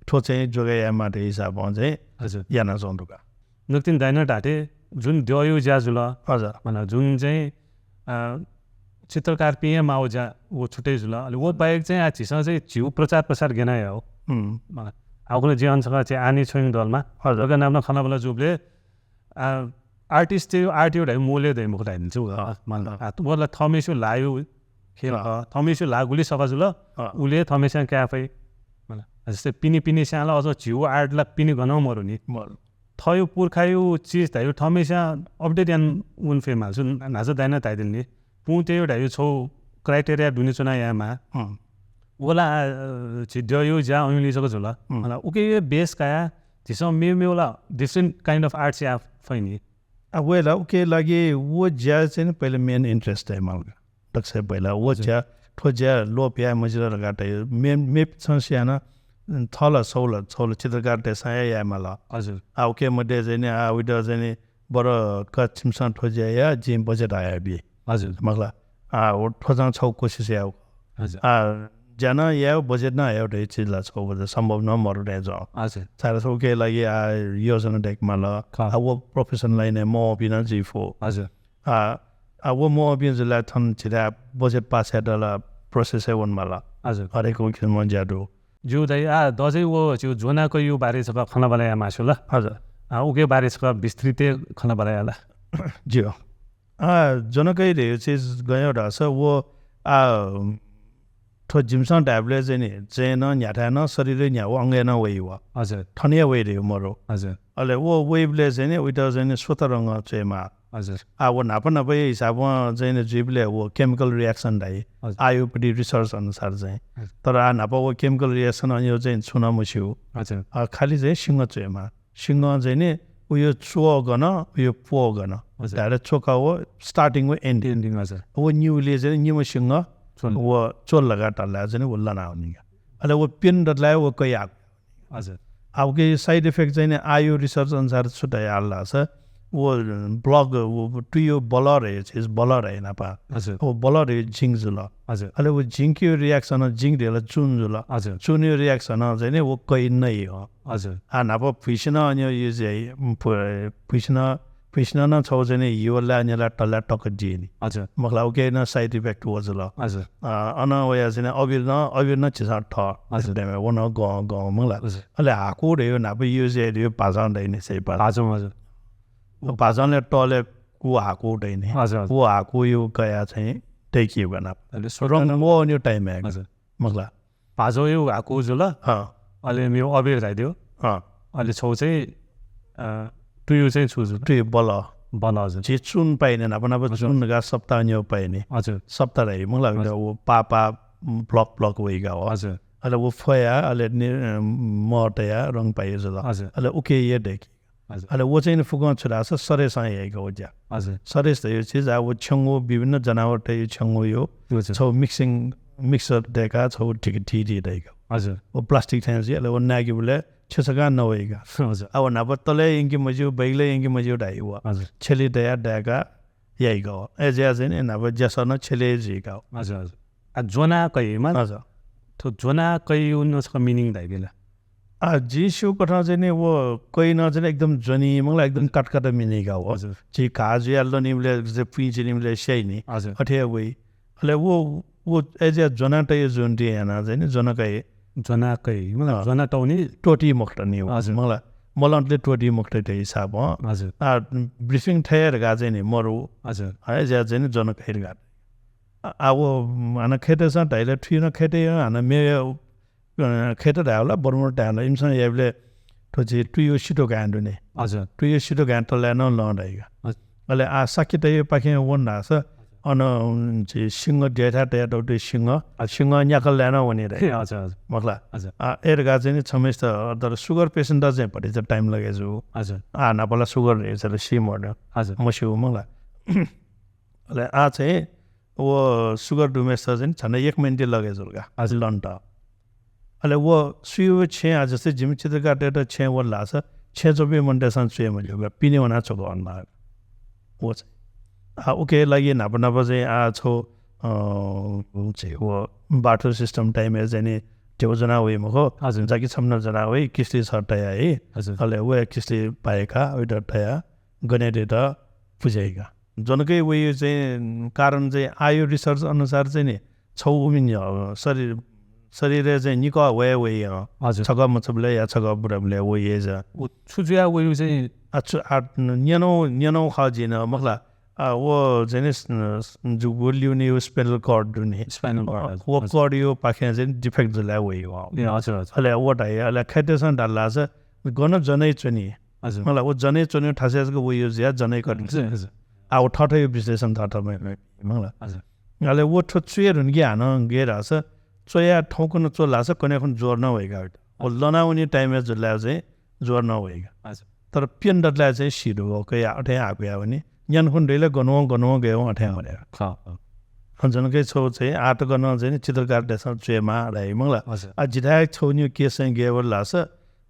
ठो चाहिँ जोगाया माटे हिसाबमा चाहिँ हजुर याना चन्दुका नक्तिन दाइन ढाटे जुन द्यो ज्याजुल हजुर मतलब जुन चाहिँ चित्रकार पिएम आउ जा वो छुट्टै जुल अलि वो बाहेक चाहिँ आछिसँग चाहिँ जिउ प्रचार प्रसार गेनाय हो आउकुले जीवनसँग चाहिँ आनी छोइङ दलमा हजुरका नाममा खनाबला जुबले आर्टिस्ट चाहिँ आर्ट एउटा मोले दै मुख लाइदिन्छु मलाई थमेसु लायो खेल थमेसु लागुले सफा जुल उले थमेसा क्याफै जस्तै पिनी स्याला अझ झिउ आर्टलाई पिनी गनाउ मरु नि थयो पुर्खायो चिज थायो थमेसा अपडेट यान उन फेम हाल्छु नाज दाइन ताइदिल्ने पु त्यो एउटा यो छौ क्राइटेरिया दुने चुना यामा ओला छिड्यो जा अइलिसको जुल मलाई उके बेस काया जिसो मेला डिफरेंट काइन्ड अफ आर्ट्स या फैनी अब वेला उके लागि वो ज्या चाहिँ पहिले मेन इन्ट्रेस्ट है मलाई दक्ष पहिला वो ज्या ठो ज्या लोप्या मजिरा लगाटे मेप संस्याना थल सौल चित्रकार त्यसमा या मला हजुर के मध्ये चाहिँ नि उइटा चाहिँ नि बर कचिमसँग ठोज्या या जिम बजेट आयो बि हजुर मगला ठोजाङ छौ कोसिस या हजुर जना या बजेट ना एउटा चिजला छ सम्भव न मरुडे ज हजुर सारा सो के लागि योजना डेकमा ल वो प्रोफेसन लाइन म बिना जिफो हजुर वो म बिना जिल्ला थन छिरा बजेट पास हेडला प्रोसेस है वनमा ल हजुर हरेको किसिम ज्यादो जो दाइ दजै वो जो जोनाको यो बारे छ खाना बनाया मासु ल हजुर उके बारे छ विस्तृत खाना बनायाला जियो जनकै रे चिज गयो रहेछ वो थो जिमसा ट्याब्ले चाहिँ नि चाहिँ न न्याठा न शरीरै न्या अङ्गे न वही हो हजुर ठनिया वही रे मरो हजुर अहिले वो वेबले चाहिँ नि उता चाहिँ नि स्वत रङ चाहिँमा हजुर वो नाप नभए हिसाबमा चाहिँ नि जीवले वो केमिकल रियाक्सन दाइ आयोपट्टि रिसर्च अनुसार चाहिँ तर नाप वो केमिकल रियाक्सन अनि यो चाहिँ छुन मुस्यो हजुर खालि चाहिँ सिंह चाहिँमा सिंह चाहिँ नि उयो चो गन उयो पो गन त्यहाँबाट चोका हो स्टार्टिङ हो एन्डिङ हजुर वो न्युले चाहिँ न्यु सिंह वो चोल लगा टल्ला चाहिँ वो लना हुने अहिले वो पिन डटलायो वो कहीँ आएको हजुर अब के साइड इफेक्ट चाहिँ आयो रिसर्च अनुसार छुट्याइहाल्ला छ वो ब्लग वो टुयो बलर है चिज बलर है नापा हजुर वो बलर है जिङ जुल हजुर अहिले वो जिङको रियाक्सन जिङ ढेला चुन जुल हजुर चुन्यो रियाक्सन चाहिँ नि वो कहीँ नै हो हजुर नापा फिसन अनि यो चाहिँ फिसन न छौ चाहिँ यो लानेला टल्ला टक्क दिए हजुर मतलब के न साइड इफेक्ट हो जुल हजुर अन वया चाहिँ अबिर न चिसा ठ हजुर वो न गाउँ मलाई अहिले हाको रे नाप यो चाहिँ यो भाषा दैने चाहिँ भाजौँ हजुर भाषाले टले को हाको दैने हजुर वो हाको यो गया चाहिँ देखियो बना रङ वो अन्य टाइम है हजुर मतलब भाजो यो हाको जुल अहिले मेरो अबिर जाइदियो अहिले छौ चाहिँ टुयो चाहिँ छुजु टुयो बल हजुर जे चुन पाइने नप चुन गा सप्ताह न्यौ पाइने हजुर सप्ताह रहे मलाई वो पापा ब्लक वहीगा हो हजुर अहिले वो फया अहिले मटया रङ पाइयो जुल हजुर अहिले उके ये देखि हजुर अहिले वो चाहिँ फुगाउँ छोरा छ सरेसँग हेरेको हो ज्या हजुर सरेस त यो चिज अब छेङ्गो विभिन्न जनावर त यो छेङ्गो यो छौ मिक्सर देखा छौ ठिक रहेको हजुर वो प्लास्टिक थाहा चाहिँ अहिले वो नागी बोले छेसका नभएका हजुर अब नाप तलै इङ्की मज्यू बैगले इङ्की मज्यू ढाइ हुआ हजुर छेली दया डाका यहीका हो एजिया चाहिँ नि नाप ज्यासन छेले झिका हो हजुर हजुर जोना कहीमा हजुर तो जोना कही उनको मिनिङ दाइ बेला जी सो कथा चाहिँ नि वो कोही न चाहिँ एकदम जनी मलाई एकदम काटकाटा मिनेका हो हजुर जी काजु याल्लो निमले पिच निमले स्याइ नि हजुर अठे वही अहिले वो एजिया जोना टै जुन टी हेर्न चाहिँ नि जोना कही जोना कही मतलब जोना टाउने टोटी मोक्टनी हो हजुर मलाई मलन्टले टोटी मोक्टे त्यो हिसाब हो हजुर ब्रिफिङ ठेर गा चाहिँ नि मरु हजुर है ज्या चाहिँ नि जन खैर गा अब हाना खेते छ ढाइले ठुन खेते हाना मे खेते ढाउला बर्मर ढाउला इमसँग याबले तो चाहिँ टुयो सिटो गान्डु नै हजुर टुयो सिटो गान्ड त ल्यान लडाइगा अहिले साकी त यो पाखे वन ढाछ अन चाहिँ सिंह डेठा डेट औटे सिंह न्याकल ल्यान भने रे हजुर हजुर मखला हजुर एरगा चाहिँ नि छमेस त तर सुगर पेसेन्ट चाहिँ पटे चाहिँ टाइम लगेछु हजुर नापाला सुगर रहेछ र सिमर्ड हजुर मस्यु मलाई अहिले चाहिँ वो सुगर डुमेस चाहिँ छन 1 मिनट लगेछ उल्का हजुर लन्ट अहिले वो सुयो छे जस्तै जिम चित्र काटेर छे वर लाछ छे चोबे मन्टेसन सुयो मैले पिने हुना छ भन्न वो चाहिँ ओके लागि नाप चाहिँ छो चाहिँ वो बाटो सिस्टम टाइम चाहिँ नि त्यो जना वे मको हजुर जाकी छम्न जना वे किस्ती छटाया है हजुर अहिले वे किस्ती पाएका उयो टया गनेटे त पुजेका जनकै उयो चाहिँ कारण चाहिँ आयो रिसर्च अनुसार चाहिँ नि छौ उमिन शरीर चाहिँ निक वे हजुर छग मचबले या छग बुढाबले वो ये जा छुजुया उयो चाहिँ न्यानो खाजिन मखला वो चाहिँ जो बोलिउने स्पाइनल कर्ड दुने स्पाइनल कर्ड वो कर्ड यो पाखे चाहिँ डिफेक्ट जला वही हो हजुर हजुर अहिले वो ढाइ अहिले खेतेसँग ढाल्ला छ गन जनै चुनी हजुर मलाई वो जनै चुन्यो ठासेको वो यो ज्या जनै कर्ड हजुर अब ठट्टै यो विश्लेषण ठट्टमै मलाई हजुर अहिले वो ठो चुएर हुन् कि हान गेर छ चोया ठाउँको न चोला छ कने खन जोर नभएका हो लनाउने टाइममा जुल्ला चाहिँ जोर नभएका हजुर तर पेन डटला चाहिँ सिरो हो कहीँ अठै आएको भने ज्ञान खुन ढैले गनुवा गयो अठै भनेर जनकै छौ चाहिँ आट गर्न चाहिँ चित्रकार देशमा चुएमा राई मलाई हजुर जिधायक छौ नि के चाहिँ गेवर लाछ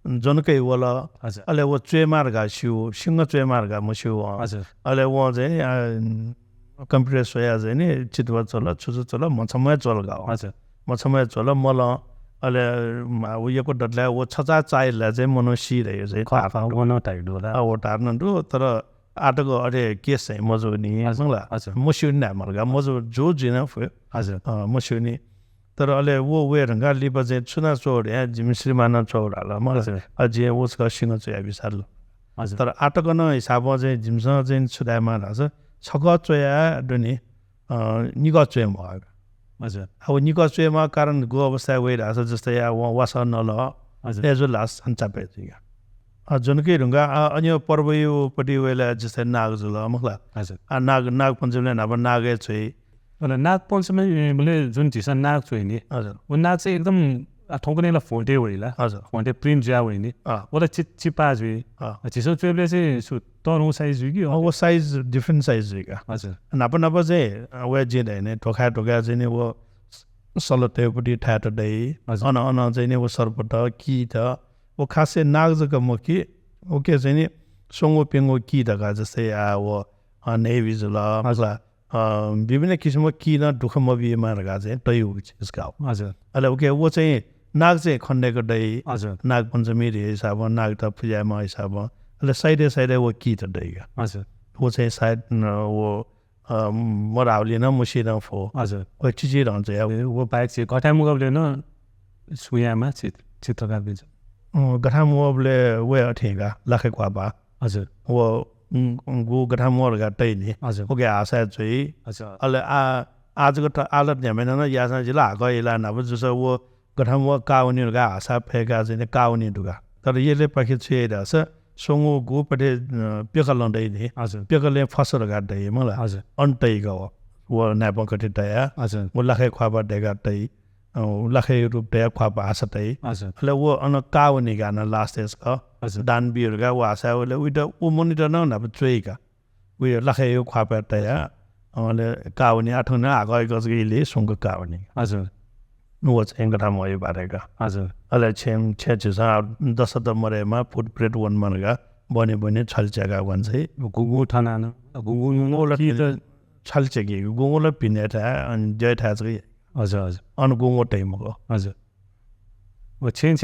जनकै वला हजुर अहिले वो चुएमार गा सिउ सिंह चुएमार गा मस्यु हजुर अहिले वो चाहिँ कम्प्युटर सोया चाहिँ नि चितव चल छुचु चल मछमै चल गा हजुर मछमै चोल मल अहिले उयोको डटल्या वो छचा चाइला चाहिँ मनोसी रह्यो चाहिँ वन टाइड होला वो टार्न दु तर आटोको अरे केस चाहिँ मजुनी मंगला मस्युनी मर्गा मजु जो जिना फयो हजुर मस्युनी तर अहिले वो रंगा लिप चाहिँ छुना चोड या जिमश्रीमान चोड होला मलाई अझै उसका सिंह चाहिँ बिसार्लो हजुर तर आटोको न हिसाबमा चाहिँ जिमसँग चाहिँ छुदामा रहेछ छक चोया डुनी निग चोया भयो हजुर अब निग चोयामा कारण गो अवस्था गइरहेछ जस्तै या वासा नल हजुर एज लास्ट सञ्चापे जुनकै ढुङ्गा अन्य पर्वयोपट्टि वेला जस्तै नाग जुल मखला हजुर नाग पञ्चमीले अब नागे चाहिँ नाग पञ्चमीले जुन झिसा नाग चाहिँ नि हजुर ऊ नाग चाहिँ एकदम ठोक्नेलाई फोटे होइला हजुर फोटे प्रिन्ट ज्या होइनी ओला चिप्पा जुइ झिसो चुइले चाहिँ तनु साइज जुइ कि वो साइज डिफ्रेन्ट साइज जुइ का हजुर नाप चाहिँ वे जे हैन ढोका चाहिँ नि वो सलतेपट्टि ठ्याट दै अन चाहिँ नि वो सरपट कि त वो खासै नाग जग्गा म कि ओके चाहिँ नि सोङ्गो पेङ्गो कि दगा जस्तै वो नेभी जुल मसला विभिन्न किसिमको कि न दुःख मबिमा रगा चाहिँ तै उसका हजुर अहिले ओके वो चाहिँ नाग चाहिँ खण्डेको दै हजुर नाग पञ्चमी रे हिसाब नाग त पूजामा हिसाब अहिले साइडे वो कि त दैगा हजुर वो चाहिँ सायद वो मराउली न मुसी न फो हजुर वो चिजी रहन्छ या वो बाइक चाहिँ घटा मुकाबले न सुयामा चित्रकार दिन्छ गठामुले वे अठेगा लाखे क्वाबा हजुर वो गु गठामुरगा तैनी हजुर ओके आशा चाहिँ हजुर अहिले आजको त आलत न्यामेन न यासा जिल्ला हाको इला नब जसो वो गठामु काउनीहरुगा आशा फेगा चाहिँ काउनी दुगा तर यसले पखे छिरहेछ सोङो गुपटे पेकल लन्दै हजुर पेकलले फसर गाड्दै मलाई हजुर अन्तैगा वो नापकटे तया हजुर वो लाखे क्वाबा देगा तै लाखे रूप तया क्वाबा आशा तै हजुर अहिले वो अन काउनी गाना लास्ट यसका हजुर दान बिहरुगा वो आशा उसले उइटा उ मोनिटर न नब चोइका उयो लाखे यो ख्वापा तया अहिले काउनी आठौँ न आगो गजगीले सुनको काउनी हजुर वो चाहिँ गठा मयो बारेका हजुर अहिले छेछा दस त मरेमा फुटप्रिन्ट वन मनगा बने छल्च्यागा भन्छ गुगु ठाना गुङ्गोला छल्चेकी गुङ्गोला पिने था अनि जय था चाहिँ हजुर हजुर अन गुङ्गो टाइमको हजुर वो छेन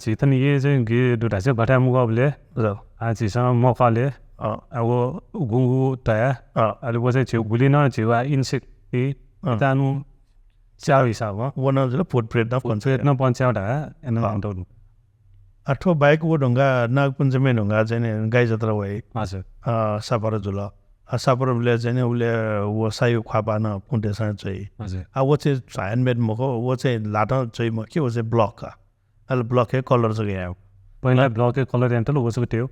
चितन ये चाहिँ गे दुटा चाहिँ घटा मुकाबले चिसँग मफाले अब गुगु तया अहिले वो चाहिँ छेउ भुलिन छेउ इन्सेक्ट तानु च्याउ हिसाब वन फुटप्रिन्ट न पञ्चायत न पञ्चायत एन आठो बाइक वो ढुङ्गा नागपञ्चमी ढुङ्गा चाहिँ गाई जात्रा भए हजुर सापर जुल सापरले चाहिँ उसले वो सायु ख्वापा न पुन्टेसँग चाहिँ हजुर वो चाहिँ ह्यान्डमेड मको वो चाहिँ लाटा चाहिँ म के वो चाहिँ ब्लक का अहिले ब्लकै कलर चाहिँ यहाँ पहिला ब्लकै कलर एन्टल वसको त्यो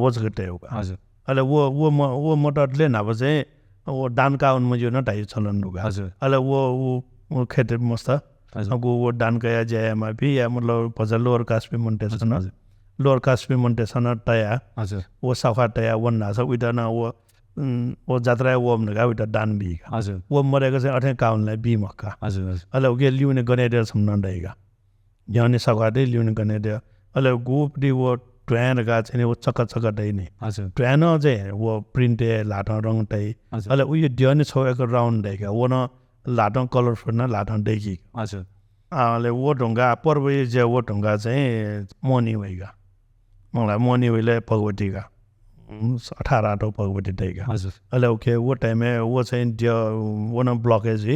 वो चाहिँ त्यो हजुर अहिले वो मोटरले नभए चाहिँ वो डान काउन म यो न ढाइ चलन लुगा हजुर अहिले वो खेत मस्त वो डान गया जायमा भी या मतलब भजा लोअर कास्ट पिमेन्टेसन लोअर कास्ट पिमेन्टेसन तया हजुर वो सफा तया वन नाछ उइटा न वो जात्रा वो नगा उइटा डान बी हजुर वो मरेको चाहिँ अठै काउनलाई बी मक्का हजुर अहिले उके लिउने गनेडियर सम्म नदैगा यहाँ सघाटे लिउने गनेडियर अहिले गोपडी वो ट्वानगा चाहिँ वो चक्का दैने हजुर ट्वान चाहिँ वो प्रिन्टे लाटा रङ तै अहिले उयो डियने छोएको राउन्ड दैगा वो न लाटा कलरफुल न लाटा दैकी हजुर अहिले वो ढुङ्गा पर्व जे वो ढुङ्गा चाहिँ मनी भइगा मलाई मनी भइले भगवतीका 18 आटो भगवती दैगा हजुर अहिले ओके वो टाइममा वो चाहिँ डियो वो न ब्लकेज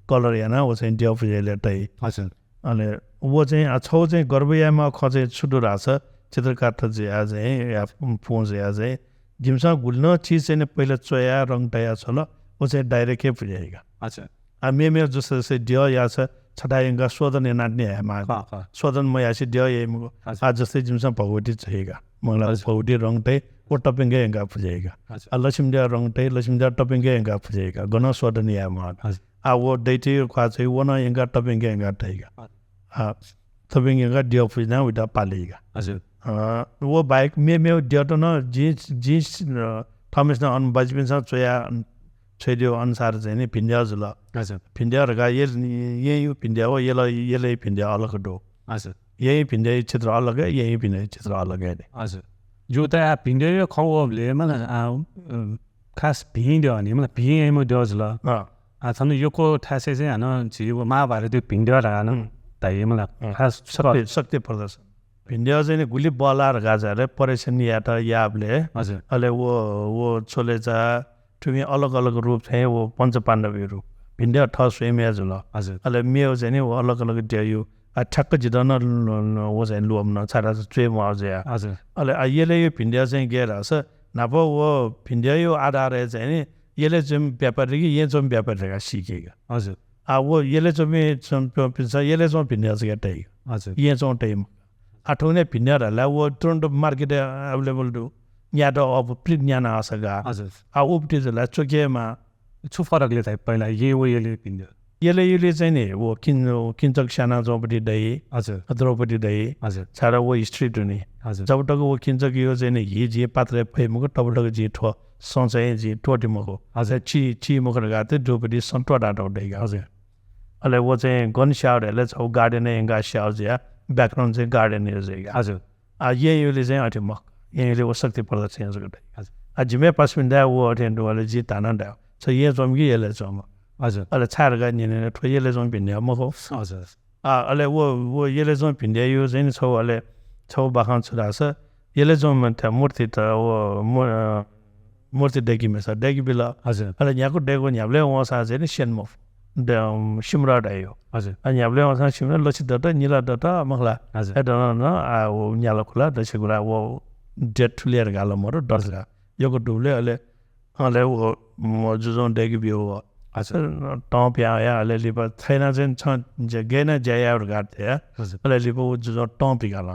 कलर याना वो चाहिँ डियो फुजेले तै हजुर अहिले वो चाहिँ छौ चाहिँ गर्भयामा खचे छुटो रहेछ चित्रकार चाहिँ आज या फोन आज जिमसँग घुल्न चिज चाहिँ पहिला चोया रङ तया छ ल वो चाहिँ डाइरेक्टै फुजेगा हजुर मे जस्तो जस्तै डियो या छ छटाइङ्गा सोधन नाट्ने मा सोधन म यासी डियो येमको आज जस्तै जिमसँग भगवती चाहिएगा मलाई भगवती रङ तै वो टपिङ्गै हेङ्गा फुजेगा लक्ष्मीदेव रङ तै लक्ष्मीदेव टपिङ्गै हेङ्गा फुजेगा गन सोधन या मा वो दैटी खा चाहिँ वो न हेङ्गा टपिङ्गै हेङ्गा तैगा टपिङ्ग हेङ्गा डियो फुजना उइटा पालेगा हजुर वो बाइक मे डियो त न जिन्स थमेस न अन बजबिनसँग चोया छैदियो अनुसार चाहिँ नि भिन्डिया जुल हजुर भिन्डियाहरूका यही भिन्डिया हो यसले भिन्डिया अलग डो हजुर यही भिन्डिया चित्र अलगै यही भिन्डिया चित्र अलगै हजुर जो त भिन्डिया खाउले मलाई खास भिन्डियो भने मलाई भिएम डियोज ल 저는 요거 탓에서 하는 지금 महाभारत भिन्डरा는 다이 मलाई खास शक्ति प्रदर्शन भिन्डिया चाहिँ नि गुली बलार गाजाले परेछन् या त याबले हजुर अहिले वो छोलेचा ठुमी अलग अलग रूप चाहिँ वो पञ्च पाण्डवी रूप भिन्डिया ठ स्वयं जुल हजुर अहिले मेयो चाहिँ नि वो अलग अलग त्यो ठ्याक्क जिदन वो चाहिँ लुम छाडा चुए मजा हजुर अहिले यसले यो भिन्डिया चाहिँ गेर छ नभ वो भिन्डिया यो आधार चाहिँ नि यसले चाहिँ व्यापारी कि यहाँ चाहिँ व्यापारीका सिकेका हजुर वो यसले चाहिँ यसले चाहिँ भिन्डिया चाहिँ टै हजुर यहाँ चाहिँ टाइम आठौँ भिन्डियाहरूलाई वो तुरन्त मार्केट एभाइलेबल टु यहाँ त अब प्रिन्ट यहाँ नआसका हजुर उपटिजहरूलाई चोकिएमा छु फरकले चाहिँ पहिला यसले भिन्ड्यो यसले चाहिँ नि वो किन्छक साना चौपट्टि दही हजुर द्रौपदी दही हजुर छाडा वो हिस्ट्री टुनी हजुर जबटक वो किन्छक यो चाहिँ नि हि जे पात्र फैमुको तबटक जी ठो सचाइ जी टोटिमको हजुर ची मुखर गएको थियो द्रौपदी सन्टो डाटा उठेको हजुर अहिले वो चाहिँ गन स्याउडहरूले छौ गार्डन एङ्गा स्याउ ज्या ब्याकग्राउन्ड चाहिँ गार्डन हजुर यसले चाहिँ अठिमक यहीँले वो शक्ति प्रदर्शन हजुर झिमे पस्मिन्दा वो अठेन्डु वाले जी ताना ड्याउ छ यहाँ चौम कि यसले चौम हजुर अहिले छाएर गए ठो यसले चौम भिन्डिया मको हजुर अहिले वो यसले चौम भिन्डिया यो चाहिँ नि छौ अहिले छौ बाखान छुरा छ यसले चौम मूर्ति त वो मूर्ति डेकीमा छ डेकी बिल हजुर अहिले यहाँको डेको यहाँले उहाँसँग चाहिँ नि सेनमुख सिमराट आयो हजुर अनि यहाँले उहाँसँग सिमराट लक्षित दत्त निला दत्त मखला हजुर वो न्यालो खुला दसैँ कुरा वो डेट ठुलिएर गालो मरो डर्गा योको डुबले अहिले वो जुझौँ डेकी बियो हो हजुर टप या अहिले लिप छैन चाहिँ छ गेन ज्यायाहरू गाड्थे अहिले लिप ऊ जुझौँ टप गाल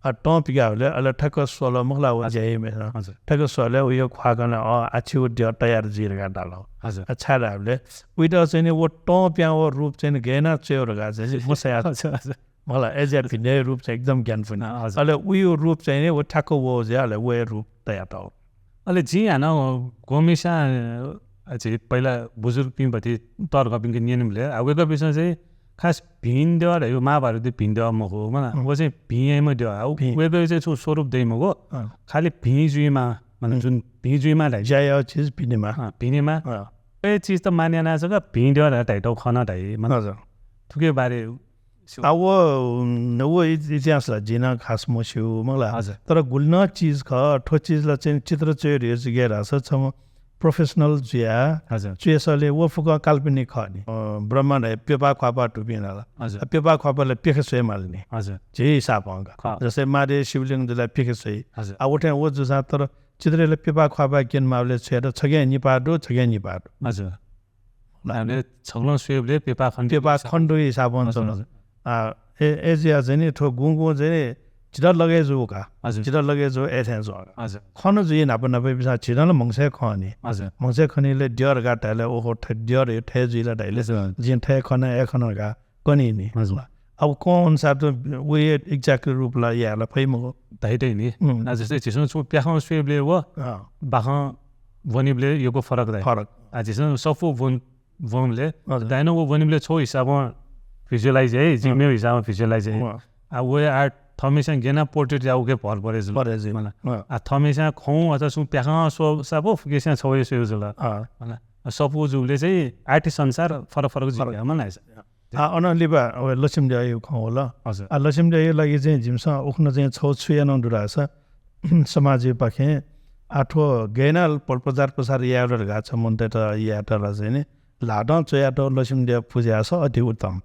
टप पिगाहरूले अहिले ठ्याक्क सोह्र मखला हो ज्याइमे हजुर ठ्याक्क सोह्रले उयो खुवाकन आछि उड्यो तयार जिर गाड्दा हजुर छाडाहरूले उयो चाहिँ नि वो टप यहाँ वो रूप चाहिँ गेना चेहरू गएको चाहिँ मसै हजुर मलाई एज ए भिन्नै रूप चाहिँ एकदम ज्ञान पनि अहिले उयो रूप चाहिँ नि वो ठ्याक्क वो ज्याले वो रूप तयार त हो अहिले जी हान गोमिसा चाहिँ पहिला बुजुर्ग पिँभति तर्क पिङको नियमले हवेको विषय चाहिँ खास भिन्ड्यो यो महाभारत भिन्ड्यो मको मलाई वो चाहिँ भिएमा दियो वेको चाहिँ स्वरूप दैमा हो खालि भिजुइमा मतलब जुन भिजुइमा ज्याय चिज भिनेमा भिनेमा ए चिज त मान्या नाछ का भिन्ड्यो टाइटो खना टाइ हजुर थुके बारे वो इतिहासलाई जिन खास मस्यो मलाई हजुर तर गुल्न चिज ठो चिजलाई चाहिँ चित्र चोरी गेर छ प्रोफेसनल जिया हजुर चेसले वो फुक काल्पनिक ख नि ब्रह्माण्ड पेपा ख्वापा टुपिनला हजुर पेपा ख्वापाले पेखे सोय माल्ने हजुर जे हिसाब अंग जस्तै मारे शिवलिंग जलाई पेखे सोय हजुर आ उठे वो जुसा तर चित्रले पेपा ख्वापा केन मावले छेर छगे निपाडो हजुर हामीले छग्लो सोयले पेपा खण्डो हिसाब हुन्छ एजिया चाहिँ नि ठो गुङगु चाहिँ चिरा लगे जो का चिरा लगे जो एथेन जो हजुर खन जो नाप नापे बिसा चिरा ल मंगसे खनी हजुर मंगसे खनीले डियर गाटाले ओहो डियर ठे जिला डाइले जिन ठे खना ए खना का कनी नि हजुर अब कौन सा तो वे एक्ज्याक्ट रूप ला याला फैमको दाइदै नि जस्तै चिसो छु प्याखौ स्वेबले वो बाख वनिबले योको फरक आजिसन सफो वनले दाइनो वो वनिबले छो हिसाब भिजुअलाइज है जिम्मे हिसाबमा भिजुअलाइज है अब वो आर्ट थमेसा गेना पोर्ट्रेट जाऊ के भर परेछ मलाई आ थमेसा खौ अथवा सु प्याखा सो साबो गेसा छ यो सो जुल मलाई सपो जुले चाहिँ आर्टिस्ट संसार फरक जिम्मा नाइस अनलिबा लक्ष्मीले यो खौ होला हजुर लक्ष्मीले यो लागि चाहिँ जिमसा उख्न चाहिँ छौ छुया नन्दुरा छ समाज पाखे आठो गेना प्रचार प्रसार याडर गा छ मन त याटर चाहिँ नि लाडा चया त लक्ष्मीले पूजा छ अति उत्तम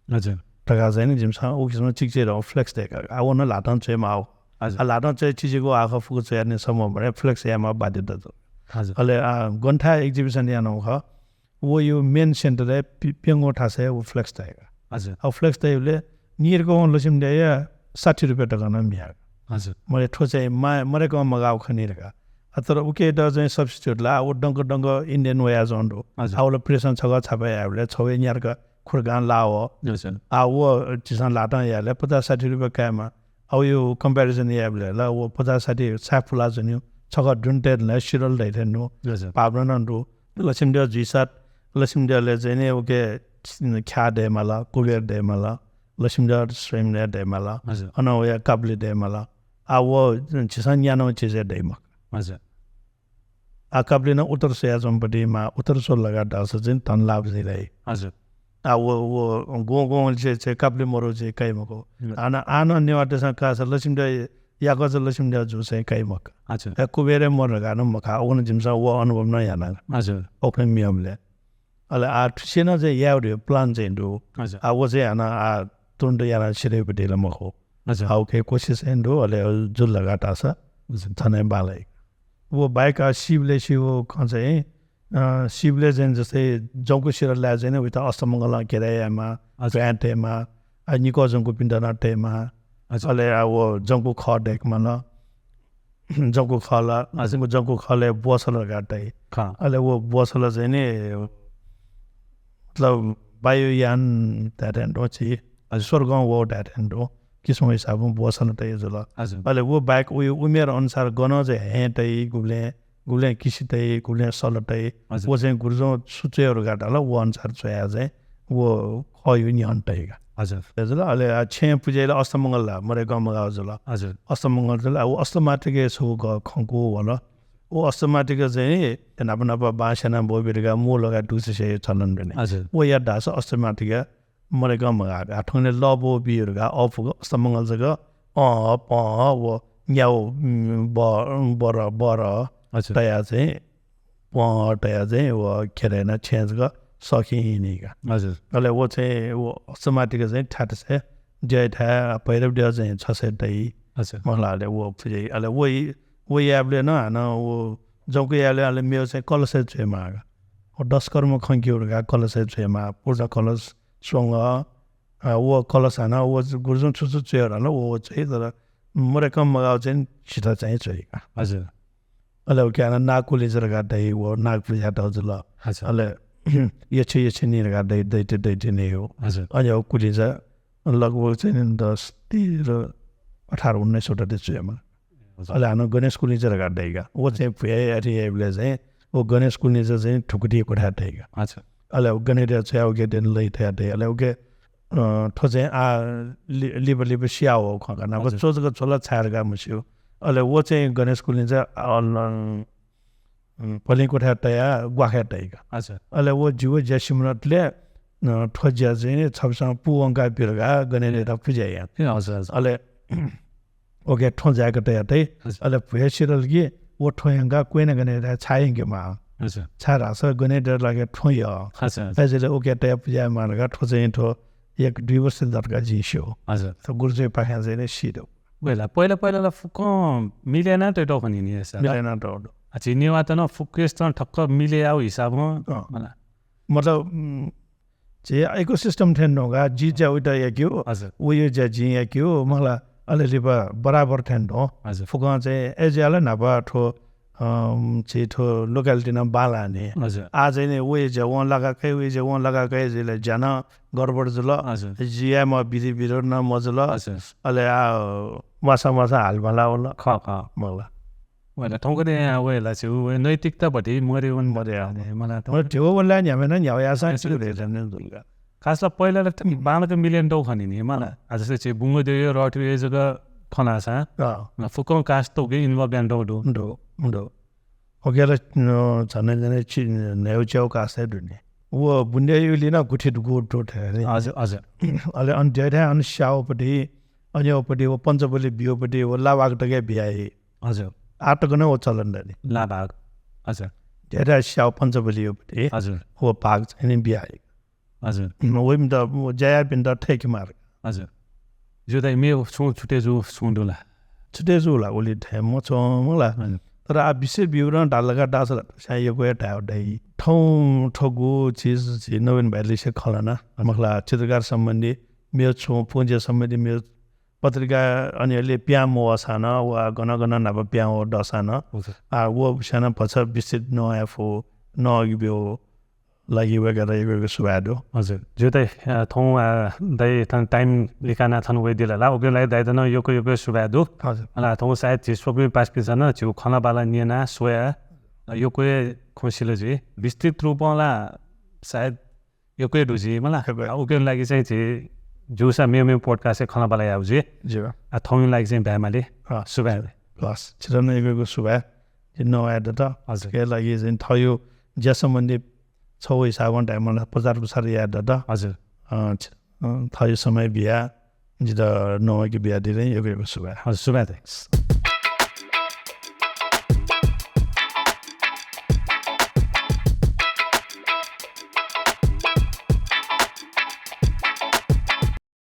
हजुर टका चाहिँ नि जिमसा उकिसमा चिक्चेर फ्लेक्स देखा आउ न लाटन चेमा आउ लाटन चाहिँ चिजेको आँखा फुको चाहिँ सम्म भने फ्लेक्स यामा बाध्यता त हजुर अहिले गन्ठा एक्जिबिसन यहाँ नख वो यो मेन सेन्टर है पेङ्गो ठासे वो फ्लेक्स देगा हजुर अब फ्लेक्स देले निरको लसिम दे 60 रुपैयाँ टका न मिया हजुर मैले ठोचे मरेको मगाउ खनिरका तर उके द चाहिँ सब्स्टिट्युट ला वो डंग इन्डियन वे आज अन्डो आउले प्रेसन छगा छापे आउले छवे निरका खुर्गान लाओ वो चिसन लाटा याले 50-60 रुपैयाँ कामा अब यो कम्पेरिजन याले ला वो 50-60 साफुला जन्यो छगा ढुन्टे ल सिरल दैथेनु पाब्रन अन्डो लसिमडे जिसात लसिमडेले चाहिँ नि ओके ख्या दे मला कुलेर दे मला लसिमडे स्ट्रीम दे मला अन या काबले दे मला आ वो चिसन यानो चिजे दे म हजुर काप्लिन उत्तर सयाजमपट्टिमा उत्तर सो लगाटा चाहिँ धन लाभ चाहिँ हजुर वो गो चाहिँ काप्ले मरो चाहिँ काइमको आन नेवाटेसँग कास लक्ष्मीडा याको चाहिँ लक्ष्मीडा जो चाहिँ काइमक हजुर कुबेरे मर गानो मखा ओन जिमसा वो अनुभव न याना हजुर ओक्ने मियमले अले सेना चाहिँ याउरे प्लान चाहिँ दो हजुर वो चाहिँ आना तुंड याना सिरेपट्टि ल मखो हजुर हाउ के कोशिश एन्डो अले जुल लगाटा छ थने बालै वो बाइक शिवले चाहिँ शिवले चाहिँ जस्तै जौको शिरलाई चाहिँ उता अष्टमङ्गल केरायामा प्यान्टेमा निको जौको पिण्डनाटेमा अहिले अब जौको खडेकमा न जौको खला जौको खले बसल गाटै अहिले वो बसल चाहिँ नि मतलब वायुयान ढ्याटेन्डो चाहिँ स्वर्ग वो ढ्याटेन्डो किसिमको हिसाबमा बसल त जुल अहिले वो बाइक उयो उमेर अनुसार गन चाहिँ हेटै गुले किसितै गुले सलटै वो चाहिँ गुर्जो सुचेहरू गाटाला वो अनुसार चाहिँ चाहिँ वो खयो नि हन्टैगा हजुर हजुर अहिले छे पूजाले अष्टमङ्गल मरे गाउँमा हजुर हजुर अष्टमङ्गल चाहिँ अब अष्टमाटिके छौ खङ्को होला वो अष्टमाटिके चाहिँ नाप नाप बाँसेना बोबिरका मो लगा दुसे चलन पनि हजुर वो या ढास अष्टमाटिके मरे गाउँमा गएको ठुङ्ने लबो बिहरूका अफको अष्टमङ्गल जग्गा प वो याउ बर तया चाहिँ तया चाहिँ वो के अरे न छेँचको सकिनेका हजुर अहिले वो चाहिँ वो अष्टमाटिको चाहिँ ठाट छ जय ठा पहिरो डिया चाहिँ 600 तै हजुर मलाई वो पुजे अहिले वो याबले न हान वो जौको याले अहिले मेरो चाहिँ कलश छेमा हो 10 कर्म खङ्कीहरूका कलश छेमा पूजा कलश सँग वो कलश हान वो गुरुजन छुछु चेयर हान वो चाहिँ तर मरे कम मगाउ चाहिँ छिटो चाहिँ चाहिका हजुर अहिले के हान नागकुली जर गाड्दै वो नाग पूजा त हजुर ल अहिले ये नि गाड्दै दैटे नै हो हजुर अनि अब कुली चाहिँ लगभग चाहिँ 10 13 18 19 वटा त्यसमा अहिले हान गणेश कुली जर गाड्दैगा वो चाहिँ फेरिएबले चाहिँ वो गणेश कुली चाहिँ ठुकुटी कोठाटेगा हजुर अहिले गणेश चाहिँ अब के दिन लै थाटे अहिले के ठो चाहिँ लिबर सिया हो खना अब चोजको छोला छाएर मुस्यो अहिले वो चाहिँ गणेश कुली चाहिँ पलिङ कोठा तया ग्वाखा तैका हजुर अहिले वो जीव ज्यासिमरतले ठोज्या चाहिँ छपसँग पुवङ्का बिरगा गनेर पुज्या हजुर अहिले ओके ठोज्याको तया तै अहिले भुएसिरल कि वो ठोयङ्गा कोइन गनेर छायङ्गेमा हजुर छारास गनेर लागे ठोय हजुर त्यसले ओके तया पुज्या मार्गा ठोजै ठो 1-2 वर्ष दर्का जिस्यो हजुर त गुरुजै पाखा चाहिँ सिदो पहिला फुक्क मिलेन त्यो टखनी नि सर मिलेन त चिनिवा त न फुकेस त ठक्क मिले आऊ हिसाबमा मतलब जे इकोसिस्टम ठेन होगा जी जा उटा या क्यों हजुर उयो जा जी या क्यों मला अलि बराबर ठेन हो हजुर फुका चाहिँ एजियाले नभा ठो ठो लोकालिटी न बालाने हजुर आज नै उयो जा वहाँ लगाकै उयो जा वहाँ लगाकै जले जान गडबड जुल हजुर जिया म बिधि बिरो न मजुल हजुर अले मासा हालमाला होला ख मला Bueno, tonga de abuela, si hubo naitikta bati mori un mori मलाई त म ठेउ बोल्ला नि हामी नि या साइन्स दुर्गा खासमा पहिला त बाँड त मिलियन डौ खनि नि मलाई आज चाहिँ बुङ्गो दियो रट्यो यो जग्गा खनासा फुकौ कास्ट त के इन्भल्भ ब्यान्ड डौ डो ओकेर छने जने नेउ च्याउ कास्ते दुने वो बुन्डे युली न गुठी गुड टोट है हजुर हजुर अले अन डेटा अन शाउपटी अन्योपटी वो पञ्चबली बियोपटी वो लावाक टके बियाए हजुर आटको नै हो चलन नि लाभाग हजुर डेटा शाउ पञ्चबली योपटी हजुर हो पाक छैन बियाए हजुर वइम त जया पिन त ठेक मार हजुर जो त मे छुटे जो सुन्डुला छुटे जुला ओली ठे म छ मला तर आ विषय विवरण डालगा डास सायको एटा दai ठौ ठगु चीज नवीन भ्याली से खलाना मखला चित्रकार सम्बन्धी मेरो छु पुञ्ज सम्बन्धी मेरो पत्रिका अनिले प्याम वसान वा गन नभ प्याम डसान आ वो साना पछि विस्तृत नआफो नगिबो लागि वगेरा सुवादो हजुर जो त थौ दाइ टाइम लिकाना थन वे दिला ओके लागि दाइ दन योको सुवादो हजुर अला थौ सायद चिसपबे पास पिसन छु खाना बाला निना सोया योको खुसिलो जी विस्तृत रूपमा सायद योको दुजी मला ओके लागि चाहिँ जुसा मे पोडकास्ट खाना बाला आउजे जो थौ लागि चाहिँ भ्यामाले सुवाद बस छिटो नै गएको सुवा नआएर त हजुर त्यसको लागि चाहिँ थयो ज्या सम्बन्धी छौ हिसाबमा टाइममा प्रचार प्रसार याद त हजुर थयो समय बिहा जित नवाकी बिहा दिँदै यो सुभा हजुर शुभ थ्याङ्क्स